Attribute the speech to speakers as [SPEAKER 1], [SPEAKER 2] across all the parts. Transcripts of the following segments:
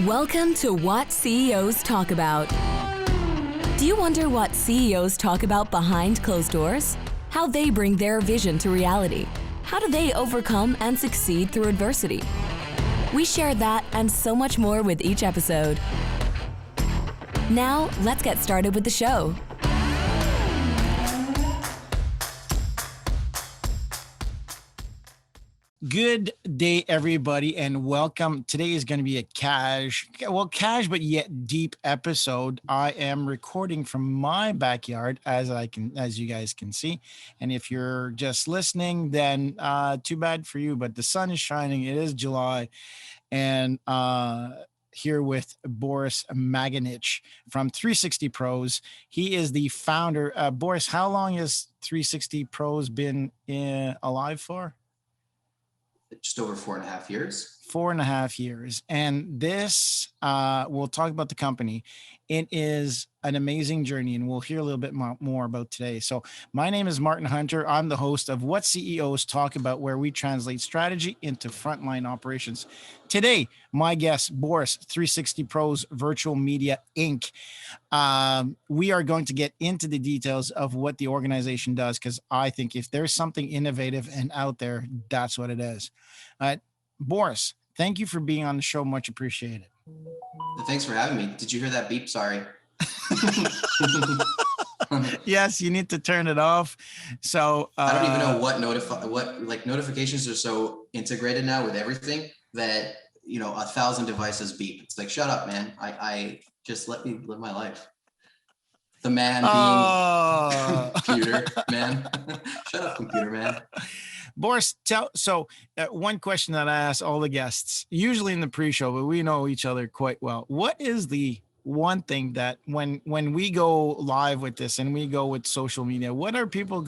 [SPEAKER 1] Welcome to What CEOs Talk About. Do you wonder what CEOs talk about behind closed doors? How they bring their vision to reality? How do they overcome and succeed through adversity? We share that and so much more with each episode. Now, let's get started with the show.
[SPEAKER 2] Good day, everybody, and welcome. Today is going to be a cash but yet deep episode. I am recording from my backyard, as you guys can see. And if you're just listening, then too bad for you. But the sun is shining. It is July, and here with Boris Maganich from 360 Pros. He is the founder. Boris, how long has 360 Pros been alive for?
[SPEAKER 3] Just over 4.5 years.
[SPEAKER 2] 4.5 years. And this, we'll talk about the company. It is an amazing journey, and we'll hear a little bit more about today. So my name is Martin Hunter. I'm the host of What CEOs Talk About, where we translate strategy into frontline operations. Today, my guest, Boris, 360 Pros Virtual Media Inc. We are going to get into the details of what the organization does, because I think if there's something innovative and out there, that's what it is. Boris, thank you for being on the show. Much appreciated.
[SPEAKER 3] Thanks for having me. Did you hear that beep? Sorry.
[SPEAKER 2] Yes, you need to turn it off. So
[SPEAKER 3] I don't even know what notifications are so integrated now with everything that 1,000 devices beep. It's like, shut up, man. I just let me live my life. The man being computer man. Shut up, computer man.
[SPEAKER 2] Boris, one question that I ask all the guests, usually in the pre-show, but we know each other quite well. What is the one thing that when we go live with this and we go with social media, what do people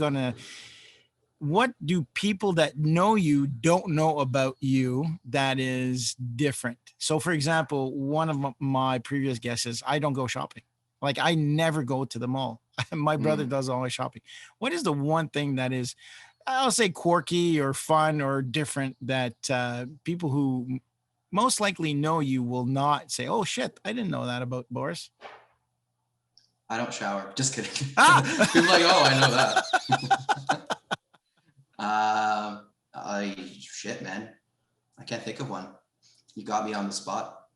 [SPEAKER 2] that know you don't know about you that is different? So for example, one of my previous guests is, I don't go shopping. Like, I never go to the mall. My brother does all my shopping. What is the one thing that is, I'll say, quirky or fun or different that people who most likely know you will not say, oh shit, I didn't know that about Boris?
[SPEAKER 3] I don't shower. Just kidding. People are like, oh, I know that. Shit, man. I can't think of one. You got me on the spot.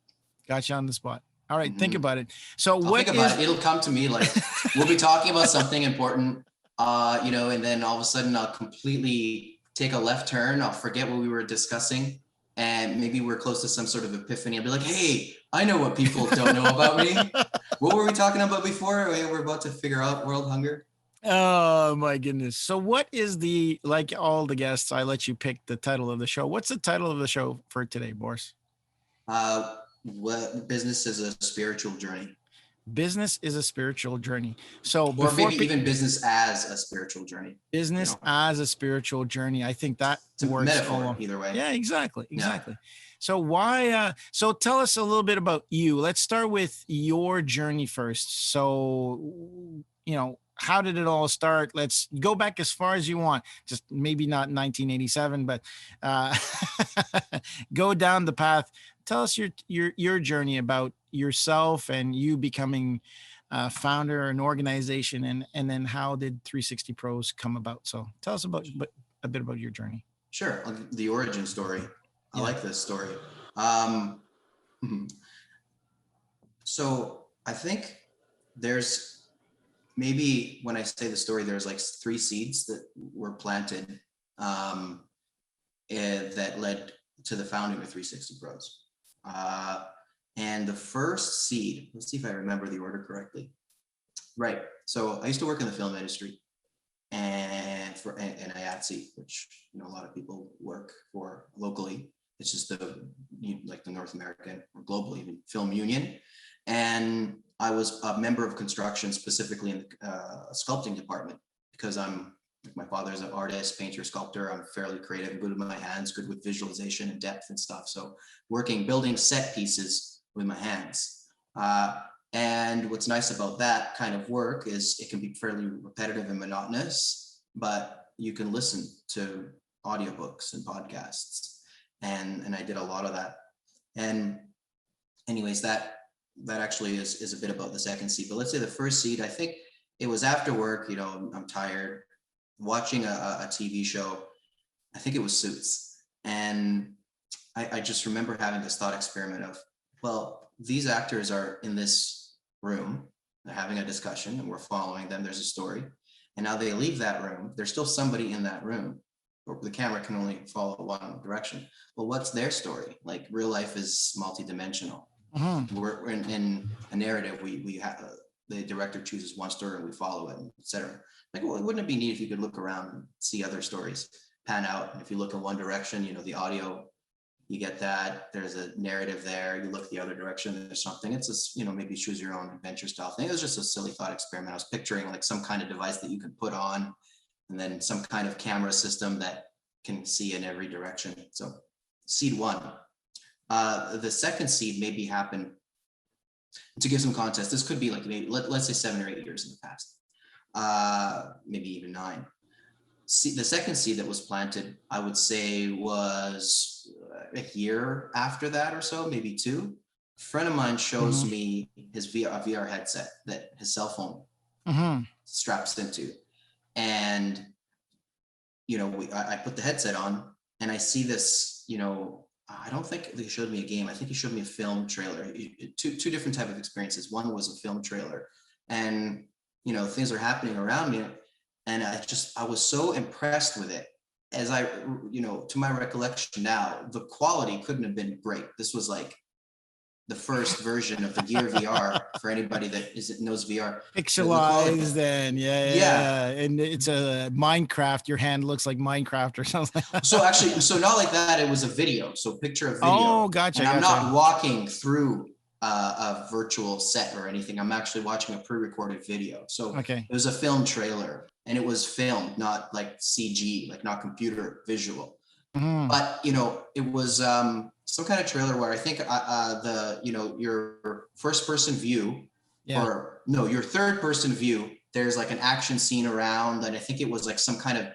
[SPEAKER 2] Got you on the spot. All right, think about it. So
[SPEAKER 3] think about it. It'll come to me. Like, we'll be talking about something important, and then all of a sudden I'll completely take a left turn. I'll forget what we were discussing, and maybe we're close to some sort of epiphany. I'll be like, hey, I know what people don't know about me. What were we talking about before? We're about to figure out world hunger.
[SPEAKER 2] Oh my goodness. So what is like all the guests, I let you pick the title of the show. What's the title of the show for today, Boris?
[SPEAKER 3] What business is a spiritual journey?
[SPEAKER 2] Business is a spiritual journey. So
[SPEAKER 3] or maybe even business as a spiritual journey.
[SPEAKER 2] Business as a spiritual journey. I think that works.
[SPEAKER 3] Metaphor, either way.
[SPEAKER 2] Yeah, exactly.
[SPEAKER 3] Yeah.
[SPEAKER 2] So why? So tell us a little bit about you. Let's start with your journey first. So, how did it all start? Let's go back as far as you want. Just maybe not 1987, but go down the path. Tell us your journey about yourself and you becoming a founder, an organization, and then how did 360 Pros come about? So tell us a bit about your journey.
[SPEAKER 3] Sure, the origin story. I like this story. So I think there's maybe, when I say the story, there's like 3 seeds that were planted that led to the founding of 360 Pros. And the first seed, let's see if I remember the order correctly. Right. So I used to work in the film industry and IATSE, which a lot of people work for locally. It's just the North American or global even film union. And I was a member of construction, specifically in the sculpting department, because my father's an artist, painter, sculptor. I'm fairly creative, good with my hands, good with visualization and depth and stuff. So building set pieces with my hands. And what's nice about that kind of work is it can be fairly repetitive and monotonous, but you can listen to audiobooks and podcasts. And I did a lot of that. And anyways, that actually is a bit about the second seed. But let's say the first seed, I think it was after work, you know, I'm tired, watching a TV show. I think it was Suits. And I just remember having this thought experiment of, well, these actors are in this room, they're having a discussion and we're following them. There's a story. And now they leave that room. There's still somebody in that room. Or the camera can only follow one direction. Well, what's their story? Like real life is multidimensional. We're in a narrative. We have the director chooses one story and we follow it, etc. Like, well, wouldn't it be neat if you could look around and see other stories pan out? And if you look in one direction, you know, the audio, you get that. There's a narrative there. You look the other direction, there's something. It's a, you know, maybe choose your own adventure style thing. It was just a silly thought experiment. I was picturing like some kind of device that you could put on, and then some kind of camera system that can see in every direction. So seed one. The second seed maybe happened, to give some context, this could be like maybe let's say 7 or 8 years in the past, maybe even 9. The second seed that was planted, I would say, was a year after that or so, maybe 2. A friend of mine shows me his VR headset that his cell phone straps into, and you know, I put the headset on and I see this, you know, I don't think he showed me a game. I think he showed me a film trailer. Two different type of experiences. One was a film trailer, and you know, things are happening around me, and I was so impressed with it. As I, you know, to my recollection now, the quality couldn't have been great. This was like the first version of the Gear VR for anybody that knows VR.
[SPEAKER 2] Pixelized and yeah, and it's a Minecraft. Your hand looks like Minecraft or something.
[SPEAKER 3] So actually, so not like that. It was a video. So picture a video.
[SPEAKER 2] Oh, gotcha.
[SPEAKER 3] And I'm
[SPEAKER 2] gotcha.
[SPEAKER 3] not walking through a virtual set or anything. I'm actually watching a pre-recorded video. So
[SPEAKER 2] Okay.
[SPEAKER 3] it was a film trailer, and it was filmed, not like CG, like not computer visual. But you know, it was some kind of trailer where I think you know, your first person view, or no, your third person view, there's like an action scene around, and I think it was like some kind of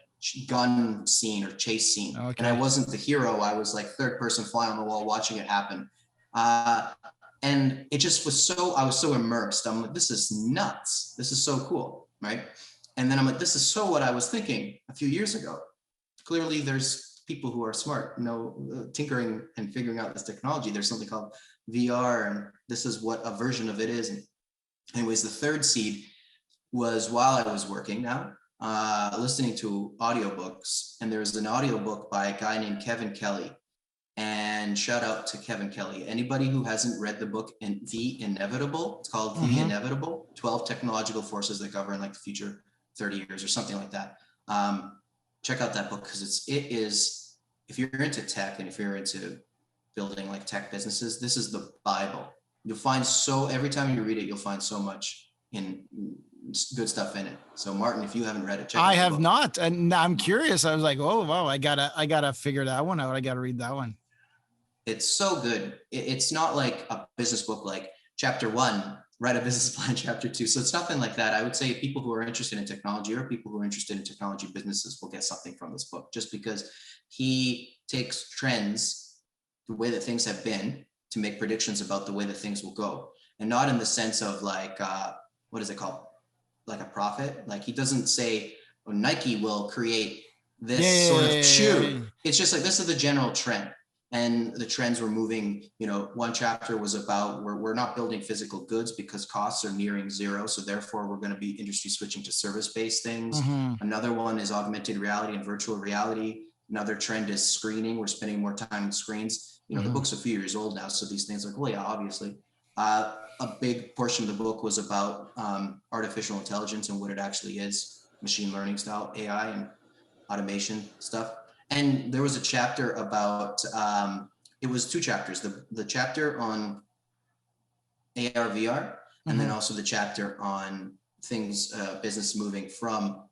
[SPEAKER 3] gun scene or chase scene.
[SPEAKER 2] Okay.
[SPEAKER 3] And I wasn't the hero. I was like third person fly on the wall watching it happen. And it just was I was so immersed. I'm like, this is nuts. This is so cool, right? And then I'm like, this is so what I was thinking a few years ago. Clearly there's people who are smart, you know, tinkering and figuring out this technology. There's something called VR, and this is what a version of it is. And anyways, the third seed was while I was working now, listening to audiobooks, and there's an audiobook by a guy named Kevin Kelly. And shout out to Kevin Kelly. Anybody who hasn't read the book in The Inevitable, it's called The Inevitable, 12 technological forces that govern like the future 30 years or something like that. Check out that book, because it is, if you're into tech and if you're into building like tech businesses, this is the Bible. You'll find every time you read it, you'll find so much in good stuff in it. So Martin, if you haven't read it, check it out.
[SPEAKER 2] I have not, and I'm curious. I was like, oh wow, I gotta figure that one out. I gotta read that one.
[SPEAKER 3] It's so good. It's not like a business book, like chapter 1, write a business plan, chapter 2. So it's nothing like that. I would say people who are interested in technology or people who are interested in technology businesses will get something from this book, just because he takes trends, the way that things have been, to make predictions about the way that things will go. And not in the sense of like, what is it called? Like a prophet. Like he doesn't say, oh, Nike will create this sort of shoe. It's just like, this is the general trend. And the trends were moving, you know, one chapter was about we're not building physical goods because costs are nearing zero. So therefore we're going to be industry switching to service-based things. Another one is augmented reality and virtual reality. Another trend is screening. We're spending more time on screens. You know, the book's a few years old now. So these things are like, well, yeah, obviously. A big portion of the book was about artificial intelligence and what it actually is, machine learning style, AI and automation stuff. And there was a chapter about, it was 2 chapters, the chapter on AR, VR, and then also the chapter on things, business moving from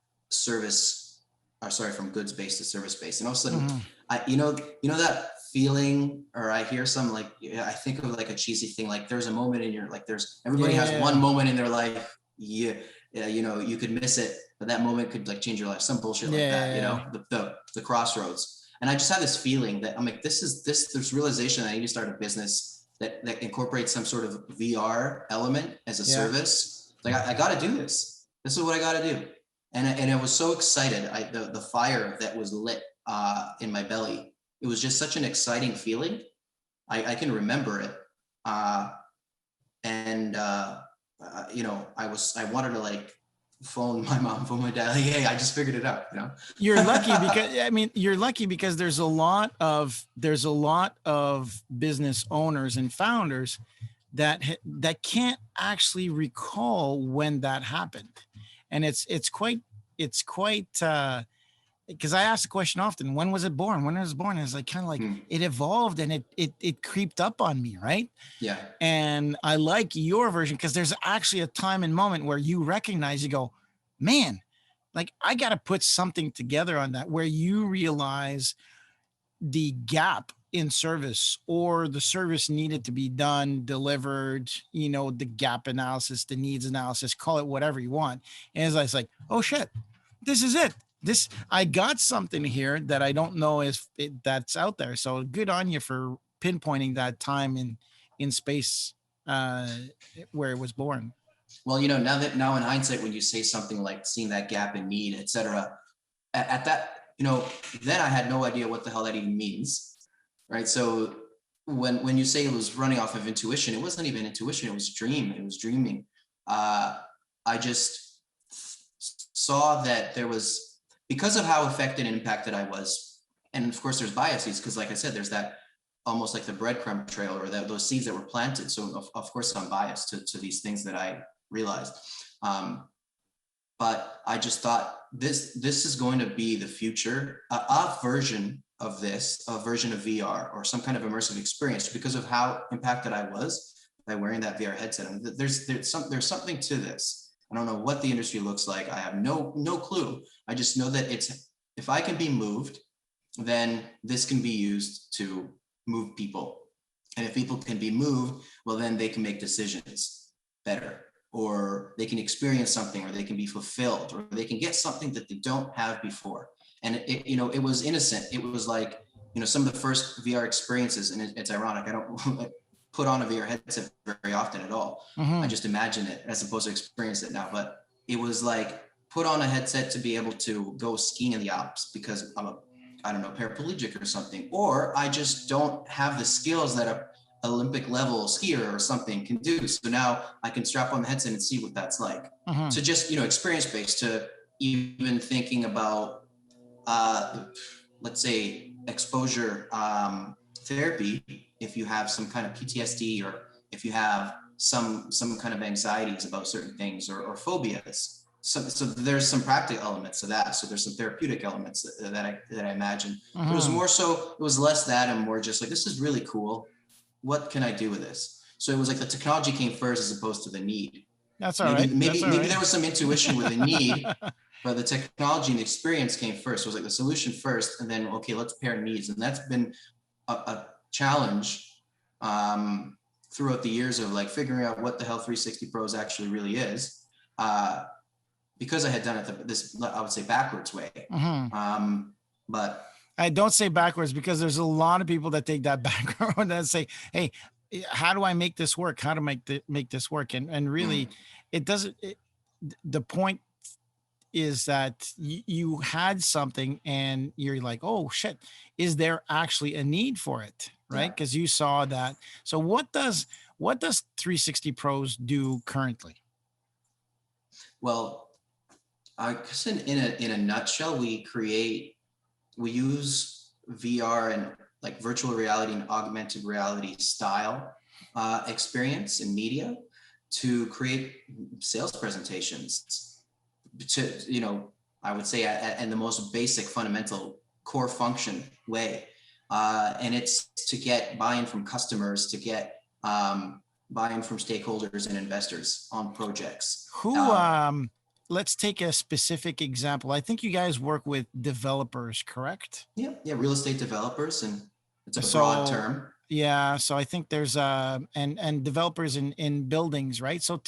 [SPEAKER 3] from goods-based to service-based. And all of a sudden, you know that feeling, or I hear some like, I think of like a cheesy thing, like there's a moment in your, like everybody has one moment in their life, you know, you could miss it, but that moment could like change your life, some bullshit like that, you know, the crossroads. And I just had this feeling that I'm like, this realization that I need to start a business that incorporates some sort of VR element as a
[SPEAKER 2] Yeah.
[SPEAKER 3] service. Like I got to do this. This is what I got to do. And I was so excited. The fire that was lit in my belly, it was just such an exciting feeling. I can remember it. You know, I wanted to like phone my mom, phone my dad, like, hey, I just figured it out, you know.
[SPEAKER 2] You're lucky because you're lucky because there's a lot of business owners and founders that can't actually recall when that happened, and it's quite because I ask the question often, when was it born? When it was born, and it's like kind of like it evolved and it creeped up on me, right?
[SPEAKER 3] Yeah.
[SPEAKER 2] And I like your version because there's actually a time and moment where you recognize, you go, man, like I got to put something together on that, where you realize the gap in service, or the service needed to be done, delivered, you know, the gap analysis, the needs analysis, call it whatever you want. And as I was like, oh shit, this is it. This, I got something here that I don't know if that's out there. So good on you for pinpointing that time in space where it was born.
[SPEAKER 3] Well, you know, now in hindsight, when you say something like seeing that gap in need, et cetera, at that, you know, then I had no idea what the hell that even means, right? So when you say it was running off of intuition, it wasn't even intuition, it was dream, it was dreaming. I just saw that there was, because of how affected and impacted I was, and of course there's biases, because like I said, there's that almost like the breadcrumb trail, or those seeds that were planted. So of course I'm biased to these things that I realized. But I just thought this is going to be the future, a version of this, a version of VR or some kind of immersive experience, because of how impacted I was by wearing that VR headset. I mean, there's something to this. I don't know what the industry looks like. I have no clue. I just know that if I can be moved, then this can be used to move people. And if people can be moved, well, then they can make decisions better, or they can experience something, or they can be fulfilled, or they can get something that they don't have before. And you know, it was innocent. It was like, you know, some of the first VR experiences, and it's ironic, I don't put on a VR headset very often at all. I just imagine it as opposed to experience it now. But it was like, put on a headset to be able to go skiing in the Alps because I'm I don't know, paraplegic or something, or I just don't have the skills that a Olympic level skier or something can do. So now I can strap on the headset and see what that's like. To just, you know, experience based, to even thinking about, let's say exposure therapy, if you have some kind of PTSD, or if you have some kind of anxieties about certain things, or phobias. So there's some practical elements to that. So there's some therapeutic elements that I imagine. But it was more so, it was less that and more just like, this is really cool. What can I do with this? So it was like the technology came first as opposed to the need.
[SPEAKER 2] That's all right.
[SPEAKER 3] Maybe there was some intuition with the need, but the technology and the experience came first. So it was like the solution first, and then, okay, let's pair needs. And that's been a challenge throughout the years of like figuring out what the hell 360 Pros actually really is. Because I had done it this, I would say, backwards way. But
[SPEAKER 2] I don't say backwards, because there's a lot of people that take that background and say, hey, how do I make this work? How to make this work? And really, it doesn't, the point is that you had something and you're like, oh shit, is there actually a need for it? Right? Because you saw that. So what does 360 Pros do currently?
[SPEAKER 3] Well, I guess in a nutshell, we use VR and like virtual reality and augmented reality style experience in media to create sales presentations, to, you know, I would say in the most basic fundamental core function way. And it's to get buy-in from customers, to get buy-in from stakeholders and investors on projects.
[SPEAKER 2] Let's take a specific example. I think you guys work with developers, correct?
[SPEAKER 3] Yeah, real estate developers, and it's a broad term.
[SPEAKER 2] Yeah, so I think there's and developers in buildings, right? So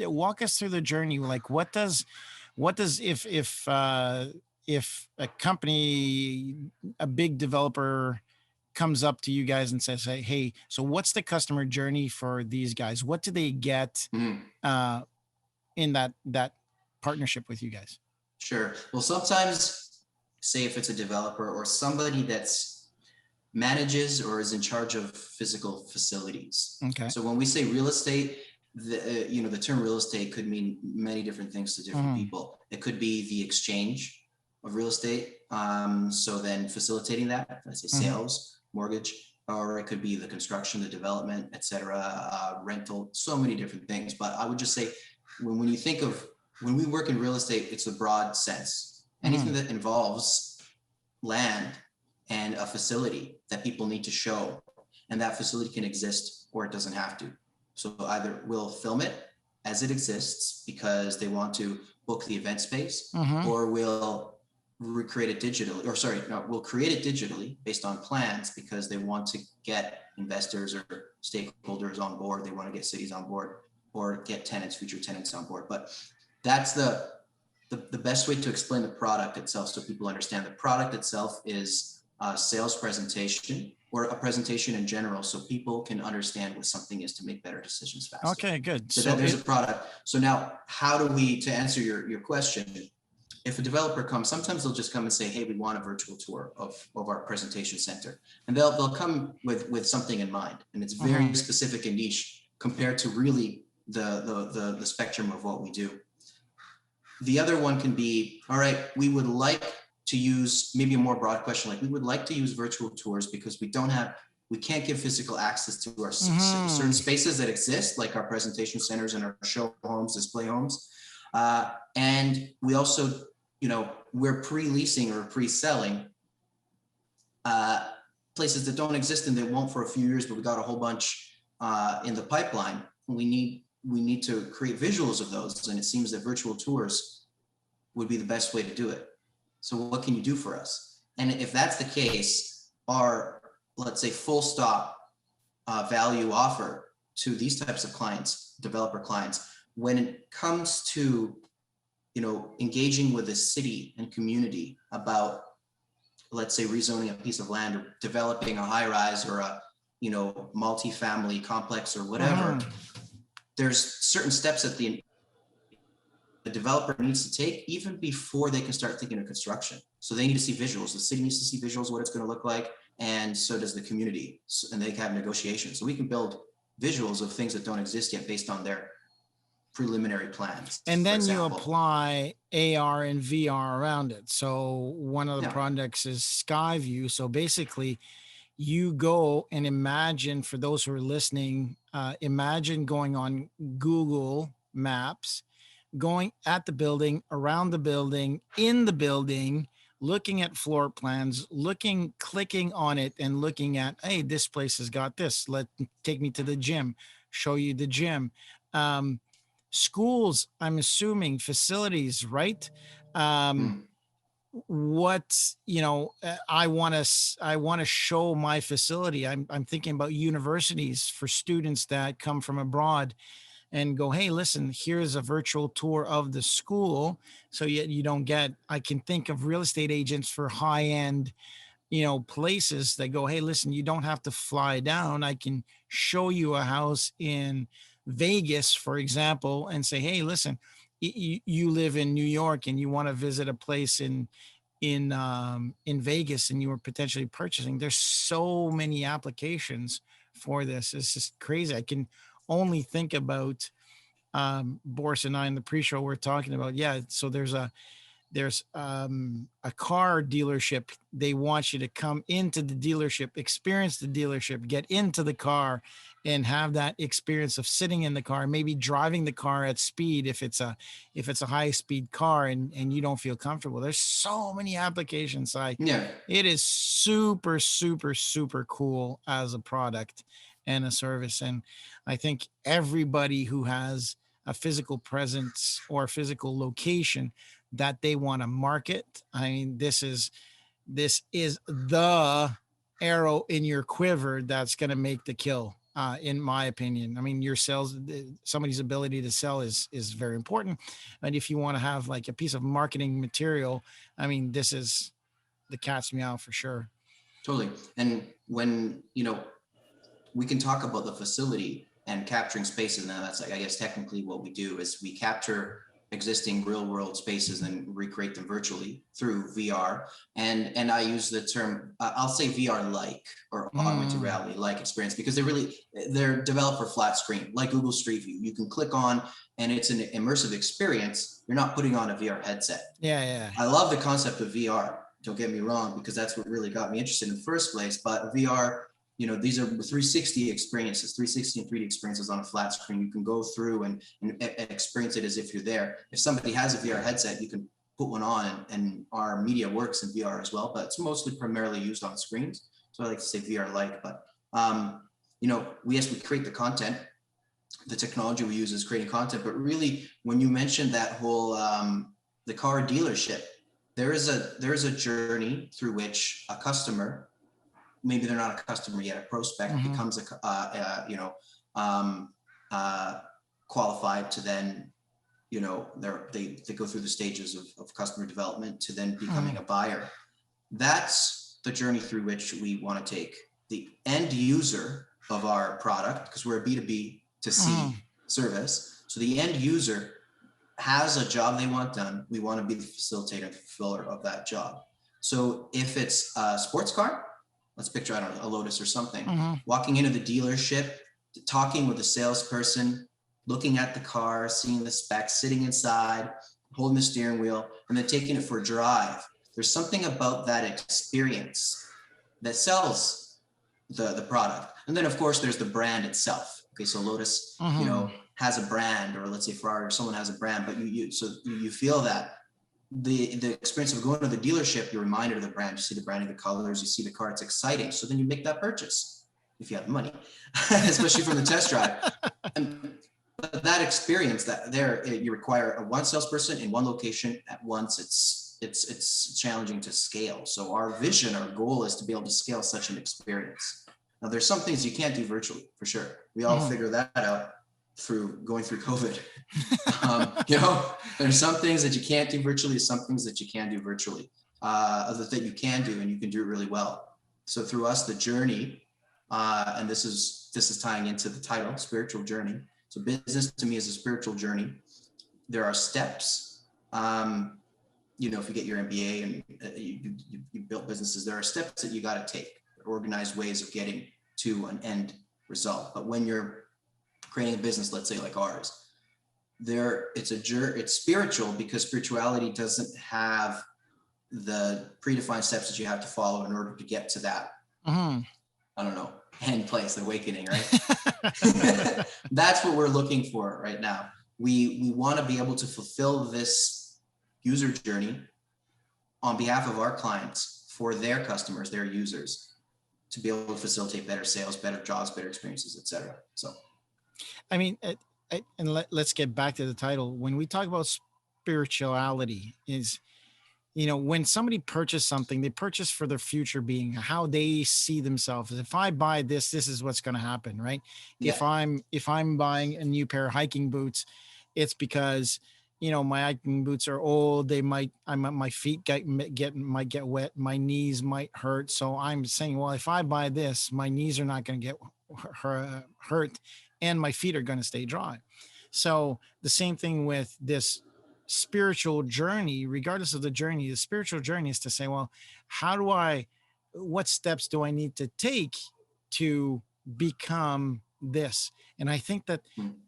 [SPEAKER 2] walk us through the journey. Like, what does if a company, a big developer comes up to you guys and says, hey, so what's the customer journey for these guys? What do they get
[SPEAKER 3] Mhm.
[SPEAKER 2] uh, in that partnership with you guys?
[SPEAKER 3] Sure. Well, sometimes, say if it's a developer or somebody that's manages or is in charge of physical facilities.
[SPEAKER 2] Okay.
[SPEAKER 3] So when we say real estate, the term real estate could mean many different things to different people. It could be the exchange of real estate. So then facilitating that, let's say sales, mortgage, or it could be the construction, the development, etc., rental, so many different things. But I would just say when you think of when we work in real estate, it's a broad sense. Anything that involves land and a facility that people need to show, and that facility can exist or it doesn't have to. So either we'll film it as it exists because they want to book the event space, or we'll recreate it digitally, or sorry, no, we'll create it digitally based on plans because they want to get investors or stakeholders on board. They want to get cities on board or get tenants, future tenants on board. But that's the best way to explain the product itself so people understand. The product itself is a sales presentation or a presentation in general so people can understand what something is to make better decisions faster.
[SPEAKER 2] Okay, good.
[SPEAKER 3] So then there's a product. So now how do we, to answer your question, if a developer comes, sometimes they'll just come and say, hey, we want a virtual tour of our presentation center. And they'll come with something in mind. And it's very specific and niche compared to really the spectrum of what we do. The other one can be, all right, we would like to use maybe a more broad question, like we would like to use virtual tours because we can't give physical access to our certain spaces that exist, like our presentation centers and our show homes, display homes. And we also, we're pre-leasing or pre-selling places that don't exist and they won't for a few years, but we got a whole bunch in the pipeline. We need to create visuals of those. And it seems that virtual tours would be the best way to do it. So what can you do for us? And if that's the case, our, let's say, full stop value offer to these types of clients, developer clients, when it comes to, engaging with the city and community about, let's say, rezoning a piece of land or developing a high rise or a, multi-family complex or whatever, there's certain steps that the developer needs to take even before they can start thinking of construction. So they need to see visuals. The city needs to see visuals, what it's going to look like. And so does the community. And they can have negotiations. So we can build visuals of things that don't exist yet based on their preliminary plans.
[SPEAKER 2] And then you apply AR and VR around it. So one of the projects is Skyview. So basically you go and imagine, for those who are listening, imagine going on Google Maps, going at the building, around the building, in the building, looking at floor plans, clicking on it and looking at, hey, this place has got this. Take me to the gym, show you the gym. Schools, I'm assuming, facilities, right? What, I want to show my facility. I'm thinking about universities for students that come from abroad and go, hey, listen, here's a virtual tour of the school. So you don't get, I can think of real estate agents for high end, places that go, hey, listen, you don't have to fly down. I can show you a house in Vegas, for example, and say, hey, listen, you live in New York and you want to visit a place in Vegas and you were potentially purchasing. There's so many applications for this. It's just crazy. I can only think about Boris and I in the pre-show we're talking about. Yeah. So there's a car dealership. They want you to come into the dealership, experience the dealership, get into the car and have that experience of sitting in the car, maybe driving the car at speed. If it's a high speed car and you don't feel comfortable, there's so many applications. It is super, super, super cool as a product and a service. And I think everybody who has a physical presence or physical location that they want to market, I mean, this is the arrow in your quiver that's going to make the kill, in my opinion. I mean, your sales, somebody's ability to sell is very important. And if you want to have like a piece of marketing material, I mean, this is the cat's meow for sure.
[SPEAKER 3] Totally. And when, we can talk about the facility and capturing spaces. Now that's like, I guess technically what we do is we capture existing real world spaces and recreate them virtually through VR. And I use the term, I'll say VR like, or augmented reality like experience, because they're developed for flat screen, like Google Street View. You can click on and it's an immersive experience. You're not putting on a VR headset.
[SPEAKER 2] Yeah.
[SPEAKER 3] I love the concept of VR. Don't get me wrong, because that's what really got me interested in the first place. But VR, these are 360 experiences, 360 and 3D experiences on a flat screen. You can go through and experience it as if you're there. If somebody has a VR headset, you can put one on, and our media works in VR as well, but it's mostly primarily used on screens. So I like to say VR-like, but we create the content. The technology we use is creating content, but really, when you mentioned that whole the car dealership, there is a journey through which a customer, maybe they're not a customer yet, a prospect becomes qualified to then, they go through the stages of customer development to then becoming a buyer. That's the journey through which we want to take the end user of our product, because we're a B2B to C service. So the end user has a job they want done. We want to be the facilitator and fulfiller of that job. So if it's a sports car, let's picture, I don't know, a Lotus or something, walking into the dealership, talking with a salesperson, looking at the car, seeing the specs, sitting inside, holding the steering wheel, and then taking it for a drive. There's something about that experience that sells the product. And then, of course, there's the brand itself. Okay, so Lotus, has a brand, or let's say Ferrari or someone has a brand, but you feel that the experience of going to the dealership, you're reminded of the brand. You see the branding, the colors, you see the car, it's exciting. So then you make that purchase if you have the money, especially from the test drive. But that experience, that there, you require one salesperson in one location at once. It's challenging to scale. So our vision, our goal is to be able to scale such an experience. Now, there's some things you can't do virtually, for sure. We all figure that out through going through COVID. There's some things that you can't do virtually, some things that you can do virtually, other that you can do, and you can do it really well. So through us, the journey, and this is tying into the title, spiritual journey. So business to me is a spiritual journey. There are steps. If you get your MBA and you built businesses, there are steps that you got to take, organized ways of getting to an end result. But when you're creating a business, let's say like ours, it's spiritual, because spirituality doesn't have the predefined steps that you have to follow in order to get to that. I don't know, end place, the awakening, right? That's what we're looking for right now. We want to be able to fulfill this user journey on behalf of our clients, for their customers, their users, to be able to facilitate better sales, better jobs, better experiences, etc. So,
[SPEAKER 2] I mean, let's get back to the title. When we talk about spirituality, is, when somebody purchases something, they purchase for their future being, how they see themselves. If I buy this is what's going to happen, right? Yeah. If I'm buying a new pair of hiking boots, it's because, my hiking boots are old. My feet might get wet. My knees might hurt. So I'm saying, well, if I buy this, my knees are not going to get hurt, and my feet are going to stay dry. So the same thing with this spiritual journey. Regardless of the journey, the spiritual journey is to say, well, what steps do I need to take to become this? And I think that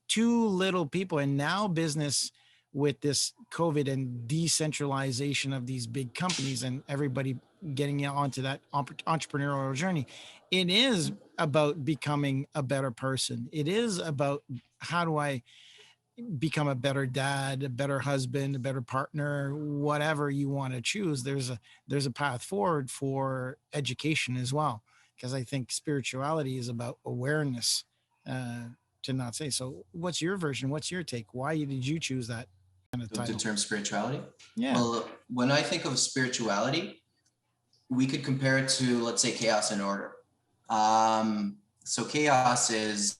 [SPEAKER 2] too little people, and now business with this COVID and decentralization of these big companies and everybody getting onto that entrepreneurial journey, it is about becoming a better person. It is about, how do I become a better dad, a better husband, a better partner, whatever you want to choose. There's a path forward for education as well, because I think spirituality is about awareness, to not say. So what's your version? What's your take? Why did you choose that kind of title?
[SPEAKER 3] The term spirituality?
[SPEAKER 2] Yeah.
[SPEAKER 3] Well, when I think of spirituality, we could compare it to, let's say, chaos and order. So chaos is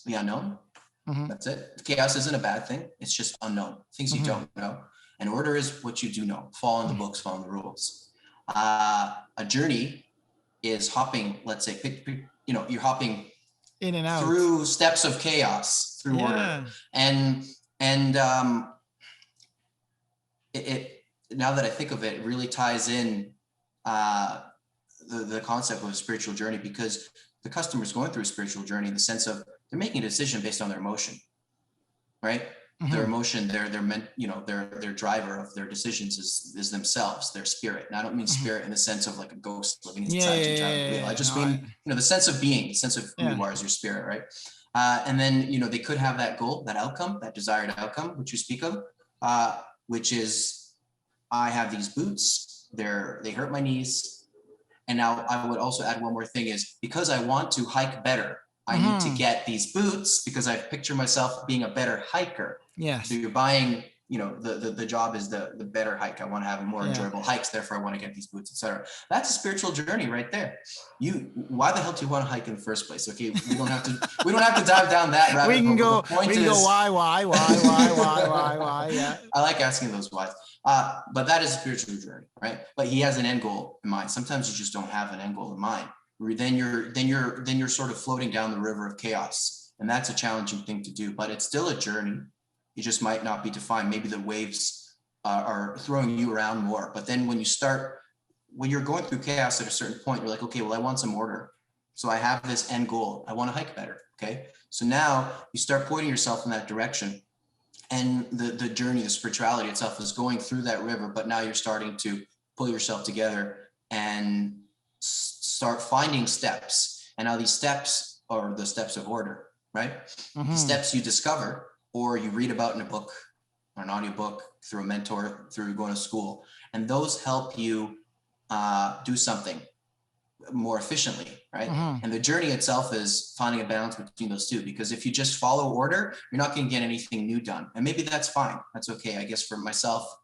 [SPEAKER 3] the unknown. That's it. Chaos isn't a bad thing. It's just unknown, things you don't know. And order is what you do know. Follow in the books, follow the rules. A journey is hopping, let's say, you're hopping
[SPEAKER 2] In and out.
[SPEAKER 3] through steps of chaos, through order. And it now that I think of it, it really ties in the concept of a spiritual journey, because the customer is going through a spiritual journey in the sense of they're making a decision based on their emotion, right? Their emotion, their driver of their decisions is themselves, their spirit. And I don't mean spirit in the sense of like a ghost living inside you driving the wheel. I just mean, the sense of being, the sense of who you are as your spirit, right? And then, they could have that goal, that outcome, that desired outcome, which you speak of, which is, I have these boots, they hurt my knees. And now I would also add one more thing is, because I want to hike better, I need to get these boots because I picture myself being a better hiker.
[SPEAKER 2] Yes.
[SPEAKER 3] So you're buying, the job is the better hike. I want to have more enjoyable hikes. Therefore, I want to get these boots, etc. That's a spiritual journey right there. Why the hell do you want to hike in the first place? Okay, we don't have to dive down that rabbit hole.
[SPEAKER 2] We can go why. Yeah.
[SPEAKER 3] I like asking those whys. But that is a spiritual journey, right? But he has an end goal in mind. Sometimes you just don't have an end goal in mind. Then you're sort of floating down the river of chaos, and that's a challenging thing to do. But it's still a journey. It just might not be defined. Maybe the waves are throwing you around more. But then when you're going through chaos at a certain point, you're like, okay, well, I want some order. So I have this end goal. I want to hike better. Okay. So now you start pointing yourself in that direction. And the journey, the spirituality itself is going through that river, but now you're starting to pull yourself together and start finding steps. And now these steps are the steps of order, right? The steps you discover or you read about in a book or an audiobook, through a mentor, through going to school. And those help you do something more efficiently, right? And the journey itself is finding a balance between those two, because if you just follow order, you're not going to get anything new done. And maybe that's fine. That's okay. I guess for myself,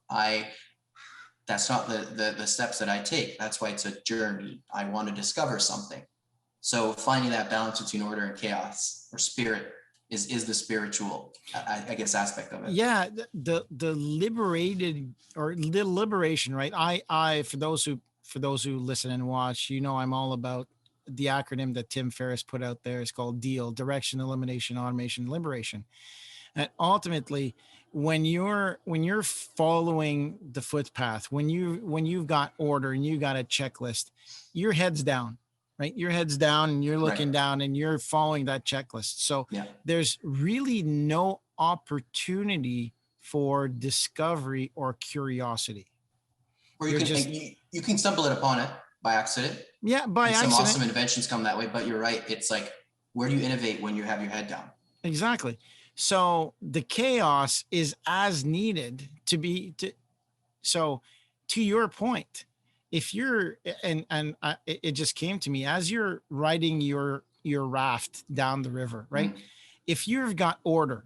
[SPEAKER 3] that's not the steps that I take. That's why it's a journey. I want to discover something. So finding that balance between order and chaos, or spirit, is the spiritual, I guess, aspect of it.
[SPEAKER 2] Yeah, the liberated, or the liberation, right? I for those who listen and watch, I'm all about the acronym that Tim Ferriss put out there. It's called DEAL: Direction, Elimination, Automation, Liberation. And ultimately, when you're following the footpath, when you've got order and you got a checklist, your head's down, right? Your head's down and you're looking down and you're following that checklist. So there's really no opportunity for discovery or curiosity.
[SPEAKER 3] Or you can stumble upon it by accident.
[SPEAKER 2] Yeah, by accident.
[SPEAKER 3] Some awesome inventions come that way, but you're right. It's like, where do you innovate when you have your head down?
[SPEAKER 2] Exactly. So the chaos is as needed so to your point, if you're, it just came to me as you're riding your raft down the river, right? If you've got order,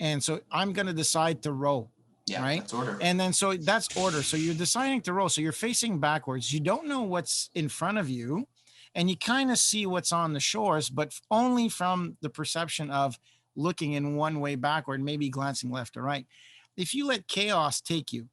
[SPEAKER 2] and so I'm going to decide to row, right?
[SPEAKER 3] That's order.
[SPEAKER 2] And then, so that's order. So you're deciding to row. So you're facing backwards. You don't know what's in front of you, and you kind of see what's on the shores, but only from the perception of looking in one way backward, maybe glancing left or right. If you let chaos take you,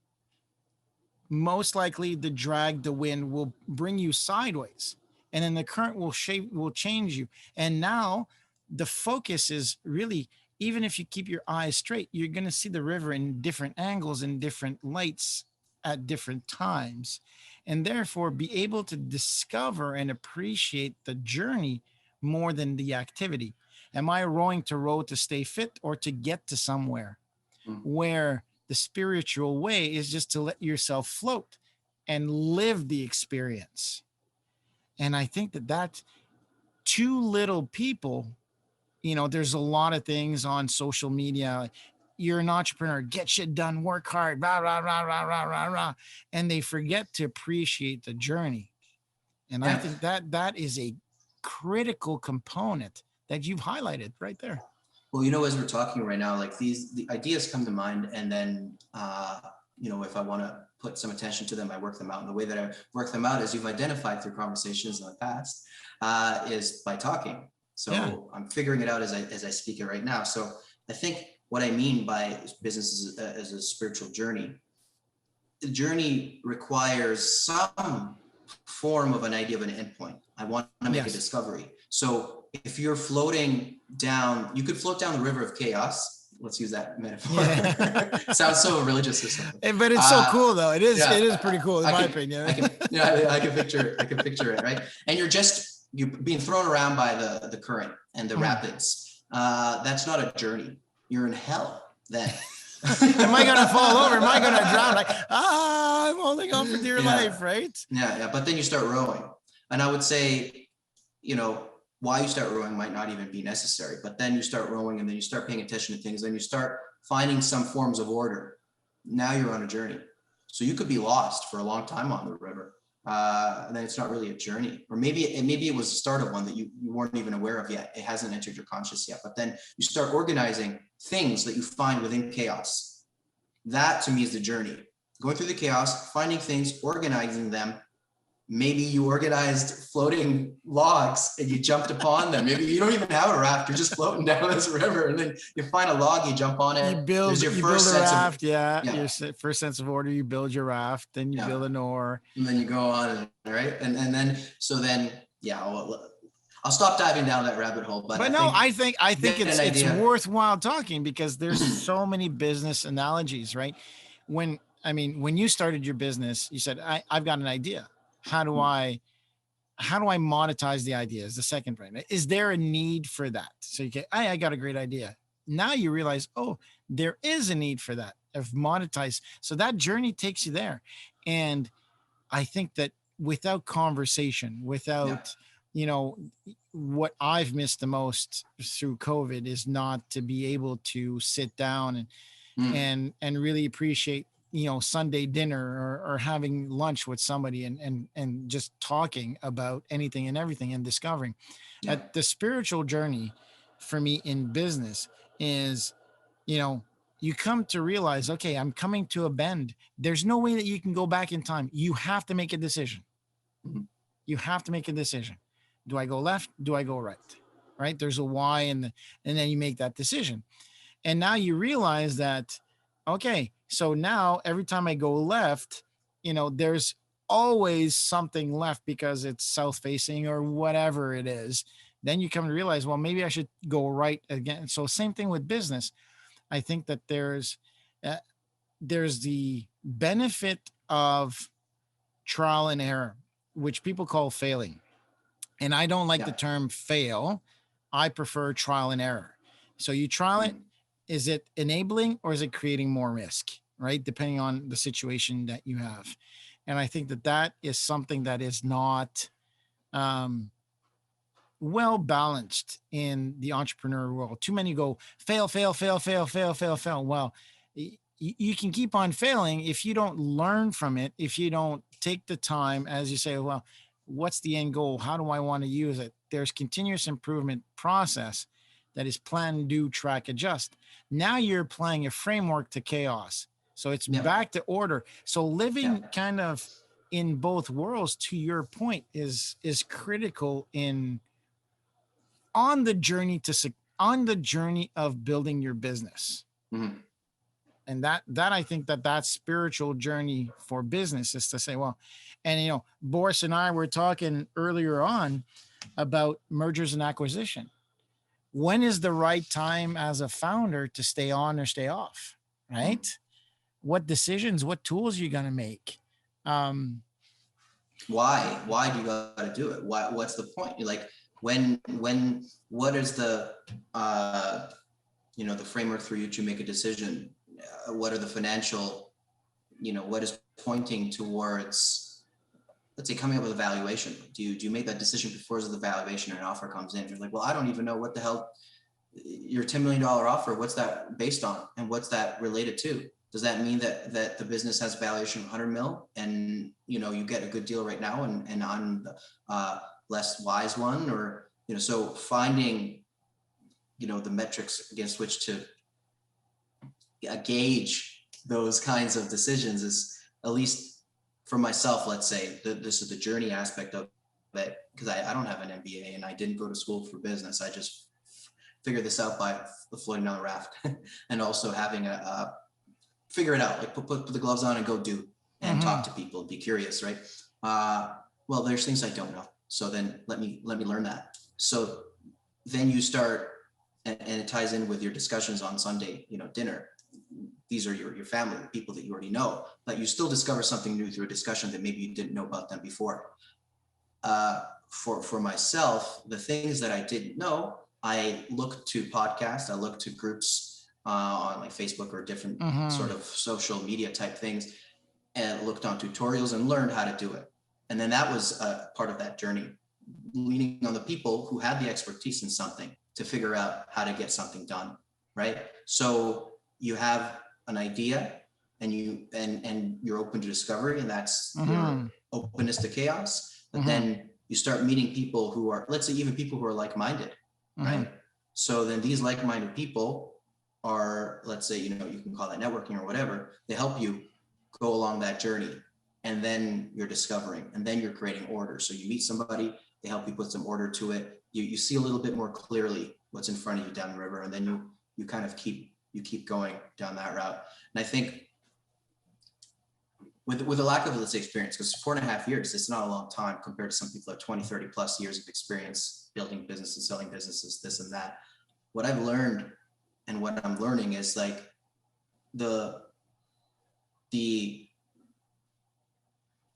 [SPEAKER 2] most likely the drag, the wind will bring you sideways, and then the current will change you. And now the focus is really, even if you keep your eyes straight, you're going to see the river in different angles and different lights at different times, and therefore be able to discover and appreciate the journey more than the activity. Am I rowing to row to stay fit or to get to somewhere? Where the spiritual way is just to let yourself float and live the experience. And I think that too little people, there's a lot of things on social media. You're an entrepreneur, get shit done, work hard, rah, rah, rah, rah, rah, rah, rah. And they forget to appreciate the journey. And I think that is a critical component that you've highlighted right there.
[SPEAKER 3] Well, as we're talking right now, like the ideas come to mind, and then, if I want to put some attention to them, I work them out. And the way that I work them out, as you've identified through conversations in the past, is by talking. So I'm figuring it out as I speak it right now. So I think what I mean by business as a spiritual journey, the journey requires some form of an idea of an endpoint. I want to make a discovery. So if you're floating down, you could float down the river of chaos. Let's use that metaphor. Yeah. Sounds so religious or something.
[SPEAKER 2] But it's so cool though. It is pretty cool in my opinion.
[SPEAKER 3] I can picture it, right? And you're being thrown around by the current and the rapids. That's not a journey. You're in hell then.
[SPEAKER 2] Am I gonna fall over? Am I gonna drown? Like, I'm holding on for dear life, right?
[SPEAKER 3] Yeah. But then you start rowing. And I would say, why you start rowing might not even be necessary, but then you start rowing and then you start paying attention to things, then you start finding some forms of order. Now you're on a journey. So you could be lost for a long time on the river. And then it's not really a journey, or maybe it was the start of one that you weren't even aware of yet. It hasn't entered your conscious yet, but then you start organizing things that you find within chaos. That to me is the journey. Going through the chaos, finding things, organizing them. Maybe you organized floating logs and you jumped upon them. Maybe you don't even have a raft. You're just floating down this river, and then you find a log, you jump on it.
[SPEAKER 2] You build a raft. Your first sense of order. You build your raft, then you build an oar,
[SPEAKER 3] and then you go on, right? And then I'll stop diving down that rabbit hole. But
[SPEAKER 2] I think it's worthwhile talking, because there's so many business analogies, right? When you started your business, you said, I've got an idea. How do I monetize the idea is the second point. Is there a need for that? So you get, I got a great idea. Now you realize, oh, there is a need for that of monetize. So that journey takes you there. And I think that without conversation, without, what I've missed the most through COVID is not to be able to sit down and really appreciate, Sunday dinner or having lunch with somebody and just talking about anything and everything and discovering that the spiritual journey for me in business is, you come to realize, okay, I'm coming to a bend. There's no way that you can go back in time. You have to make a decision. You have to make a decision. Do I go left? Do I go right? Right? There's a why, and then you make that decision. And now you realize that, okay, so now every time I go left, there's always something left because it's south facing or whatever it is. Then you come to realize, well, maybe I should go right again. So same thing with business. I think that there's the benefit of trial and error, which people call failing. And I don't like the term fail. I prefer trial and error. So you trial it. Is it enabling or is it creating more risk, right? Depending on the situation that you have. And I think that is something that is not well balanced in the entrepreneur world. Too many go fail, fail, fail, fail, fail, fail, fail. Well, you can keep on failing if you don't learn from it, if you don't take the time, as you say, well, what's the end goal? How do I want to use it? There's continuous improvement process that is plan, do, track, adjust. Now you're applying a framework to chaos. So it's back to order. So living kind of in both worlds, to your point, is critical on the journey of building your business. Mm-hmm. And that I think that spiritual journey for business is to say, well, and Boris and I were talking earlier on about mergers and acquisition. When is the right time as a founder to stay on or stay off, right? What decisions, what tools are you going to make?
[SPEAKER 3] Why do you got to do it? What's the point? You're like, what is the, the framework for you to make a decision? What are the financial, what is pointing towards, let's say, coming up with a valuation? Do you make that decision before the valuation or an offer comes in? You're like, well, I don't even know what the hell your $10 million offer, what's that based on? And what's that related to? Does that mean that the business has a valuation of 100 mil and, you get a good deal right now and I'm less wise one, or, so finding, the metrics against which to gauge those kinds of decisions is, at least for myself, let's say, this is the journey aspect of it, because I don't have an MBA and I didn't go to school for business. I just figured this out by floating on a raft and also having a figure it out, like put the gloves on and go do and talk to people, be curious, right? well, there's things I don't know. So then let me learn that. So then you start, and it ties in with your discussions on Sunday, dinner. These are your family, the people that you already know, but you still discover something new through a discussion that maybe you didn't know about them before. For myself, the things that I didn't know, I looked to podcasts, I looked to groups on like Facebook or different sort of social media type things, and looked on tutorials and learned how to do it. And then that was part of that journey, leaning on the people who had the expertise in something to figure out how to get something done, right? So you have an idea, and you're open to discovery, and that's your openness to chaos. But then you start meeting people who are, let's say, even people who are like-minded, right? So then these like-minded people are, let's say, you can call that networking or whatever. They help you go along that journey, and then you're discovering, and then you're creating order. So you meet somebody, they help you put some order to it. You see a little bit more clearly what's in front of you down the river, and then you kind of keep going down that route. And I think with a lack of, let's say, experience, because 4.5 years, it's not a long time compared to some people at 20, 30 plus years of experience building businesses, selling businesses, this and that. What I've learned and what I'm learning is like the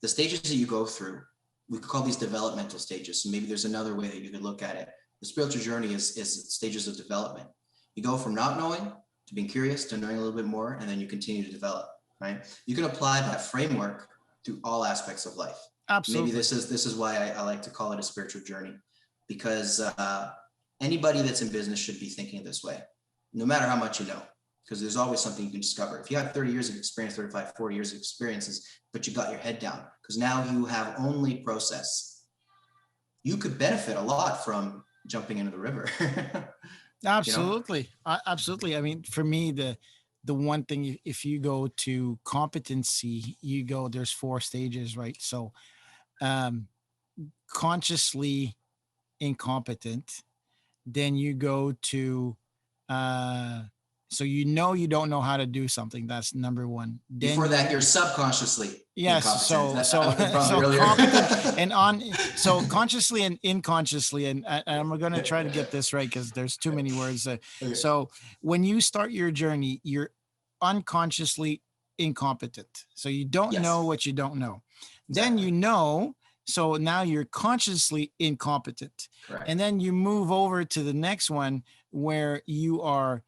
[SPEAKER 3] stages that you go through, we could call these developmental stages. So maybe there's another way that you could look at it. The spiritual journey is stages of development. You go from not knowing to being curious to knowing a little bit more, and then you continue to develop, right? You can apply that framework to all aspects of life.
[SPEAKER 2] Absolutely.
[SPEAKER 3] Maybe this is why I like to call it a spiritual journey, because anybody that's in business should be thinking this way, no matter how much you know, because there's always something you can discover. If you have 30 years of experience, 35, 40 years of experiences, but you got your head down, because now you have only process, you could benefit a lot from jumping into the river.
[SPEAKER 2] Absolutely. Absolutely. I mean, for me, the one thing, if you go to competency, there's 4 stages, right? So consciously incompetent, then you go to so you don't know how to do something. That's number 1. Then
[SPEAKER 3] Before that, you're subconsciously
[SPEAKER 2] yes,
[SPEAKER 3] incompetent.
[SPEAKER 2] so
[SPEAKER 3] Earlier.
[SPEAKER 2] competent and so consciously and inconsciously, and I'm going to try to get this right because there's too many words.
[SPEAKER 3] Okay.
[SPEAKER 2] So when you start your journey, you're unconsciously incompetent. So you don't
[SPEAKER 3] Yes.
[SPEAKER 2] know what you don't know. Then
[SPEAKER 3] Exactly.
[SPEAKER 2] you know. So now you're consciously incompetent.
[SPEAKER 3] Correct.
[SPEAKER 2] And then you move over to the next one where you are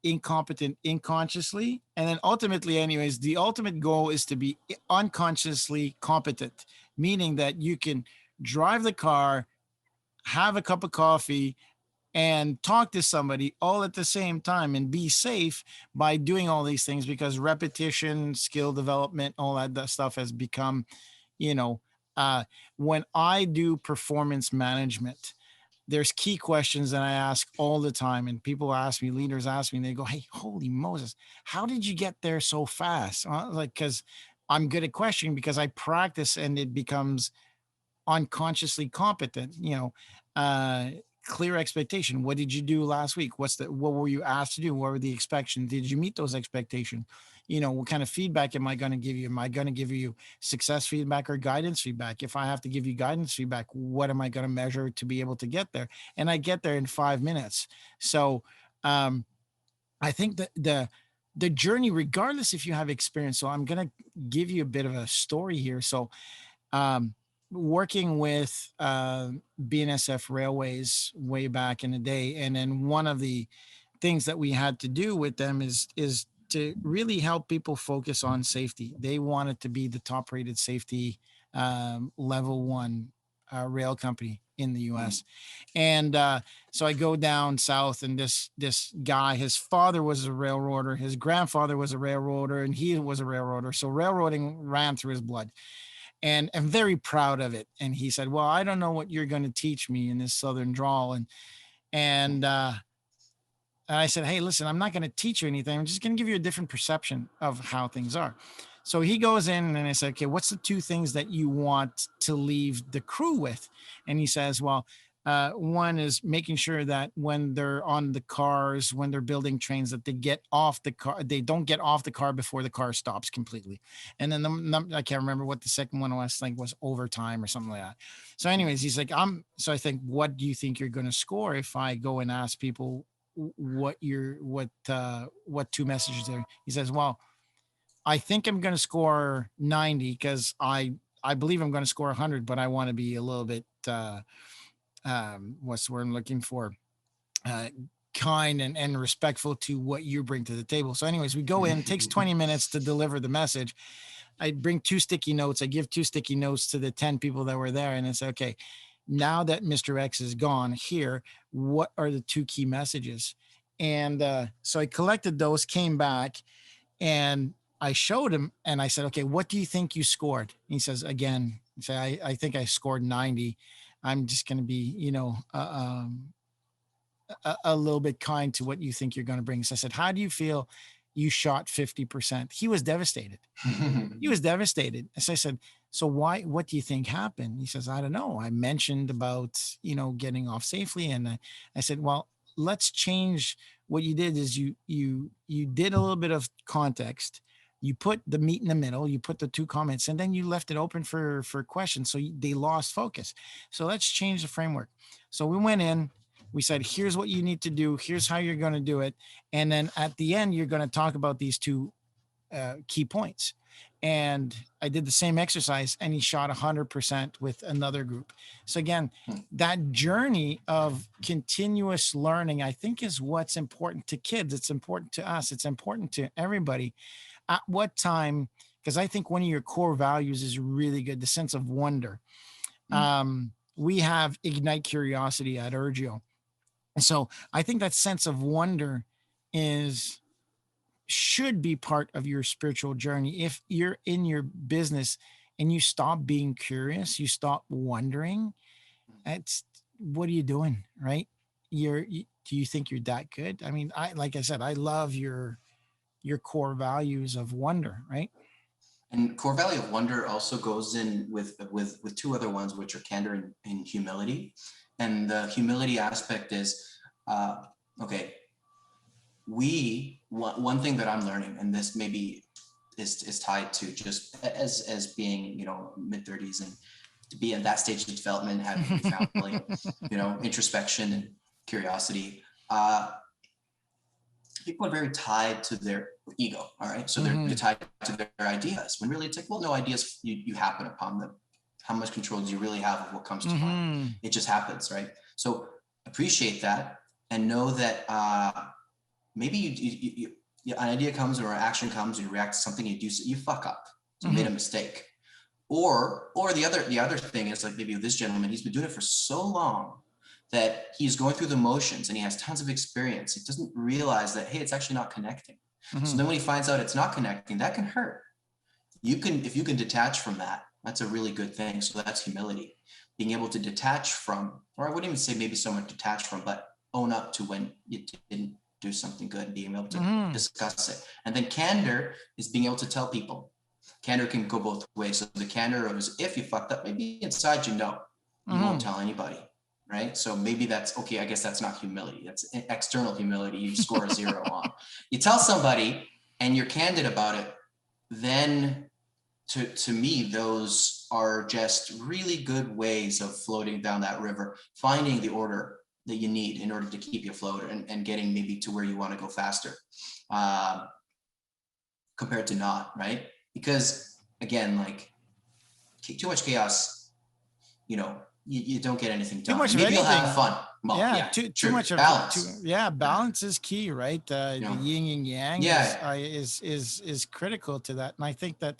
[SPEAKER 2] incompetent unconsciously. And then ultimately, anyways, the ultimate goal is to be unconsciously competent, meaning that you can drive the car, have a cup of coffee, and talk to somebody all at the same time and be safe by doing all these things, because repetition, skill development, all that stuff has become, when I do performance management, there's key questions that I ask all the time. And people ask me, leaders ask me, they go, "Hey, holy Moses, how did you get there so fast?" Like, because I'm good at questioning, because I practice and it becomes unconsciously competent, uh, clear expectation. What did you do last week? What were you asked to do? What were the expectations? Did you meet those expectations? What kind of feedback am I going to give you? Am I going to give you success feedback or guidance feedback? If I have to give you guidance feedback, what am I going to measure to be able to get there? And I get there in 5 minutes. So I think that the journey, regardless if you have experience. So I'm going to give you a bit of a story here. So working with BNSF Railways way back in the day, and then one of the things that we had to do with them is to really help people focus on safety. They wanted to be the top rated safety level 1 rail company in the US. And so I go down south, and this guy, his father was a railroader, his grandfather was a railroader, and he was a railroader. So railroading ran through his blood. And I'm very proud of it. And he said, "Well, I don't know what you're going to teach me in this Southern drawl." And I said, "Hey, listen, I'm not going to teach you anything. I'm just going to give you a different perception of how things are." So he goes in, and I said, "Okay, what's the 2 things that you want to leave the crew with?" And he says, "Well, One is making sure that when they're on the cars, when they're building trains, that they get off the car. They don't get off the car before the car stops completely. And then I can't remember what the second one was. I think was overtime or something like that. So, anyways, he's like, So I think, what do you think you're going to score if I go and ask people what two messages are? He says, well, I think I'm going to score 90 because I believe I'm going to score 100, but I want to be a little bit what's the word I'm looking for? Uh, kind and respectful to what you bring to the table. So, anyways, we go in. It takes 20 minutes to deliver the message. I bring 2 sticky notes. I give 2 sticky notes to the 10 people that were there, and it's okay. Now that Mr. X is gone, here, what are the 2 key messages? And so I collected those, came back, and I showed him, and I said, okay, what do you think you scored? And he says, again, I think I scored 90. I'm just going to be, a little bit kind to what you think you're going to bring. So I said, how do you feel you shot 50%? He was devastated. He was devastated. So I said, so what do you think happened? He says, I don't know. I mentioned about, getting off safely. And I said, well, let's change. What you did is you did a little bit of context. You put the meat in the middle, you put the 2 comments, and then you left it open for questions. So they lost focus. So let's change the framework. So we went in, we said, here's what you need to do. Here's how you're going to do it. And then at the end, you're going to talk about these 2 key points. And I did the same exercise, and he shot 100% with another group. So again, that journey of continuous learning, I think, is what's important to kids. It's important to us. It's important to everybody. At what time? Because I think one of your core values is really good, the sense of wonder. We have Ignite Curiosity at URGEO. And so I think that sense of wonder should be part of your spiritual journey. If you're in your business and you stop being curious, you stop wondering, what are you doing? Right? Do you think you're that good? I mean, like I said, I love your core values of wonder, right?
[SPEAKER 3] And core value of wonder also goes in with 2 other ones, which are candor and humility. And the humility aspect is, okay, one thing that I'm learning, and this maybe is tied to just as being, mid-30s and to be in that stage of development, having a family, introspection and curiosity. People are very tied to their ego. All right. So they're tied to their ideas, when really it's like, well, no, ideas, you happen upon them. How much control do you really have of what comes to mind? It just happens. Right. So appreciate that and know that maybe an idea comes or an action comes, or you react to something, you fuck up. So you made a mistake. Or the other thing is, like, maybe with this gentleman, he's been doing it for so long that he's going through the motions and he has tons of experience. He doesn't realize that, hey, it's actually not connecting. So then when he finds out it's not connecting, that can hurt. If you can detach from that, that's a really good thing. So that's humility, being able to detach from, or I wouldn't even say maybe so much detach from, but own up to when you didn't do something good and being able to discuss it. And then candor is being able to tell people. Candor can go both ways. So the candor is, if you fucked up, maybe inside you won't tell anybody. Right. So maybe that's okay. I guess that's not humility. That's external humility. You score a 0 on. You tell somebody and you're candid about it. Then to me, those are just really good ways of floating down that river, finding the order that you need in order to keep you afloat and getting maybe to where you want to go faster compared to not. Right. Because again, like, too much chaos, you don't get anything done. Maybe you'll have fun. Well,
[SPEAKER 2] too much of balance. Balance is key, right? The yin and yang is critical to that. And I think that,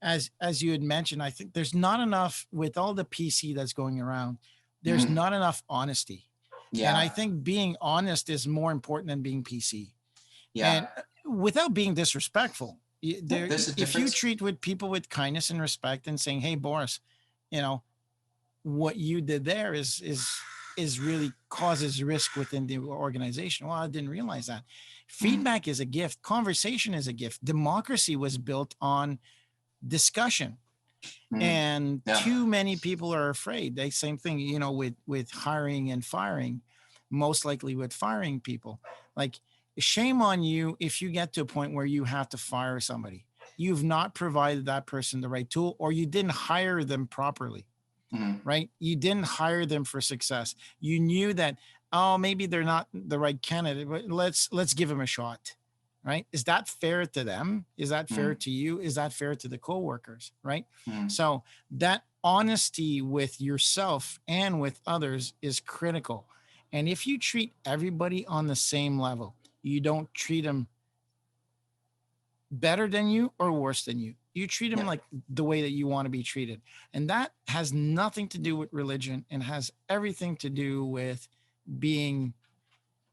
[SPEAKER 2] as you had mentioned, I think there's not enough, with all the PC that's going around, there's not enough honesty. And I think being honest is more important than being PC. And without being disrespectful, if you treat people with kindness and respect and saying, hey, Boris, what you did there is really causes risk within the organization. Well, I didn't realize that. Feedback is a gift. Conversation is a gift. Democracy was built on discussion. And
[SPEAKER 3] Yeah.
[SPEAKER 2] too many people are afraid. They same thing, you know, with hiring and firing, most likely with firing people. Like, shame on you if you get to a point where you have to fire somebody. You've not provided that person the right tool, or you didn't hire them properly, right? You didn't hire them for success. You knew that, oh, maybe they're not the right candidate, but let's give them a shot, right? Is that fair to them? Is that fair to you? Is that fair to the coworkers, right? So that honesty with yourself and with others is critical. And if you treat everybody on the same level, you don't treat them better than you or worse than you. You treat them
[SPEAKER 3] Yeah.
[SPEAKER 2] like the way that you want to be treated. And that has nothing to do with religion and has everything to do with being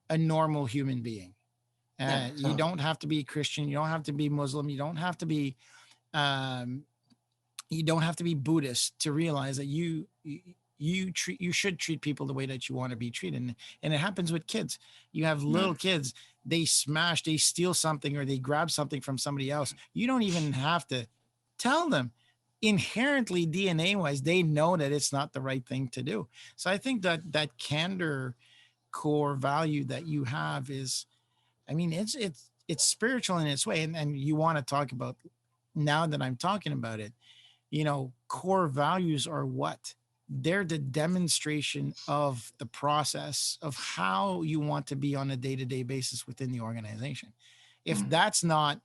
[SPEAKER 2] a normal human being.
[SPEAKER 3] Yeah.
[SPEAKER 2] You
[SPEAKER 3] So
[SPEAKER 2] don't have to be Christian. You don't have to be Muslim. Um, you don't have to be Buddhist to realize that you should treat people the way that you want to be treated. And it happens with kids. You have little kids, they steal something or they grab something from somebody else. You don't even have to tell them. Inherently, DNA wise, they know that it's not the right thing to do. So I think that that candor core value that you have is, I mean, it's spiritual in its way. And you want to talk about, now that I'm talking about it, you know, core values are what? They're the demonstration of the process of how you want to be on a day-to-day basis within the organization. If that's not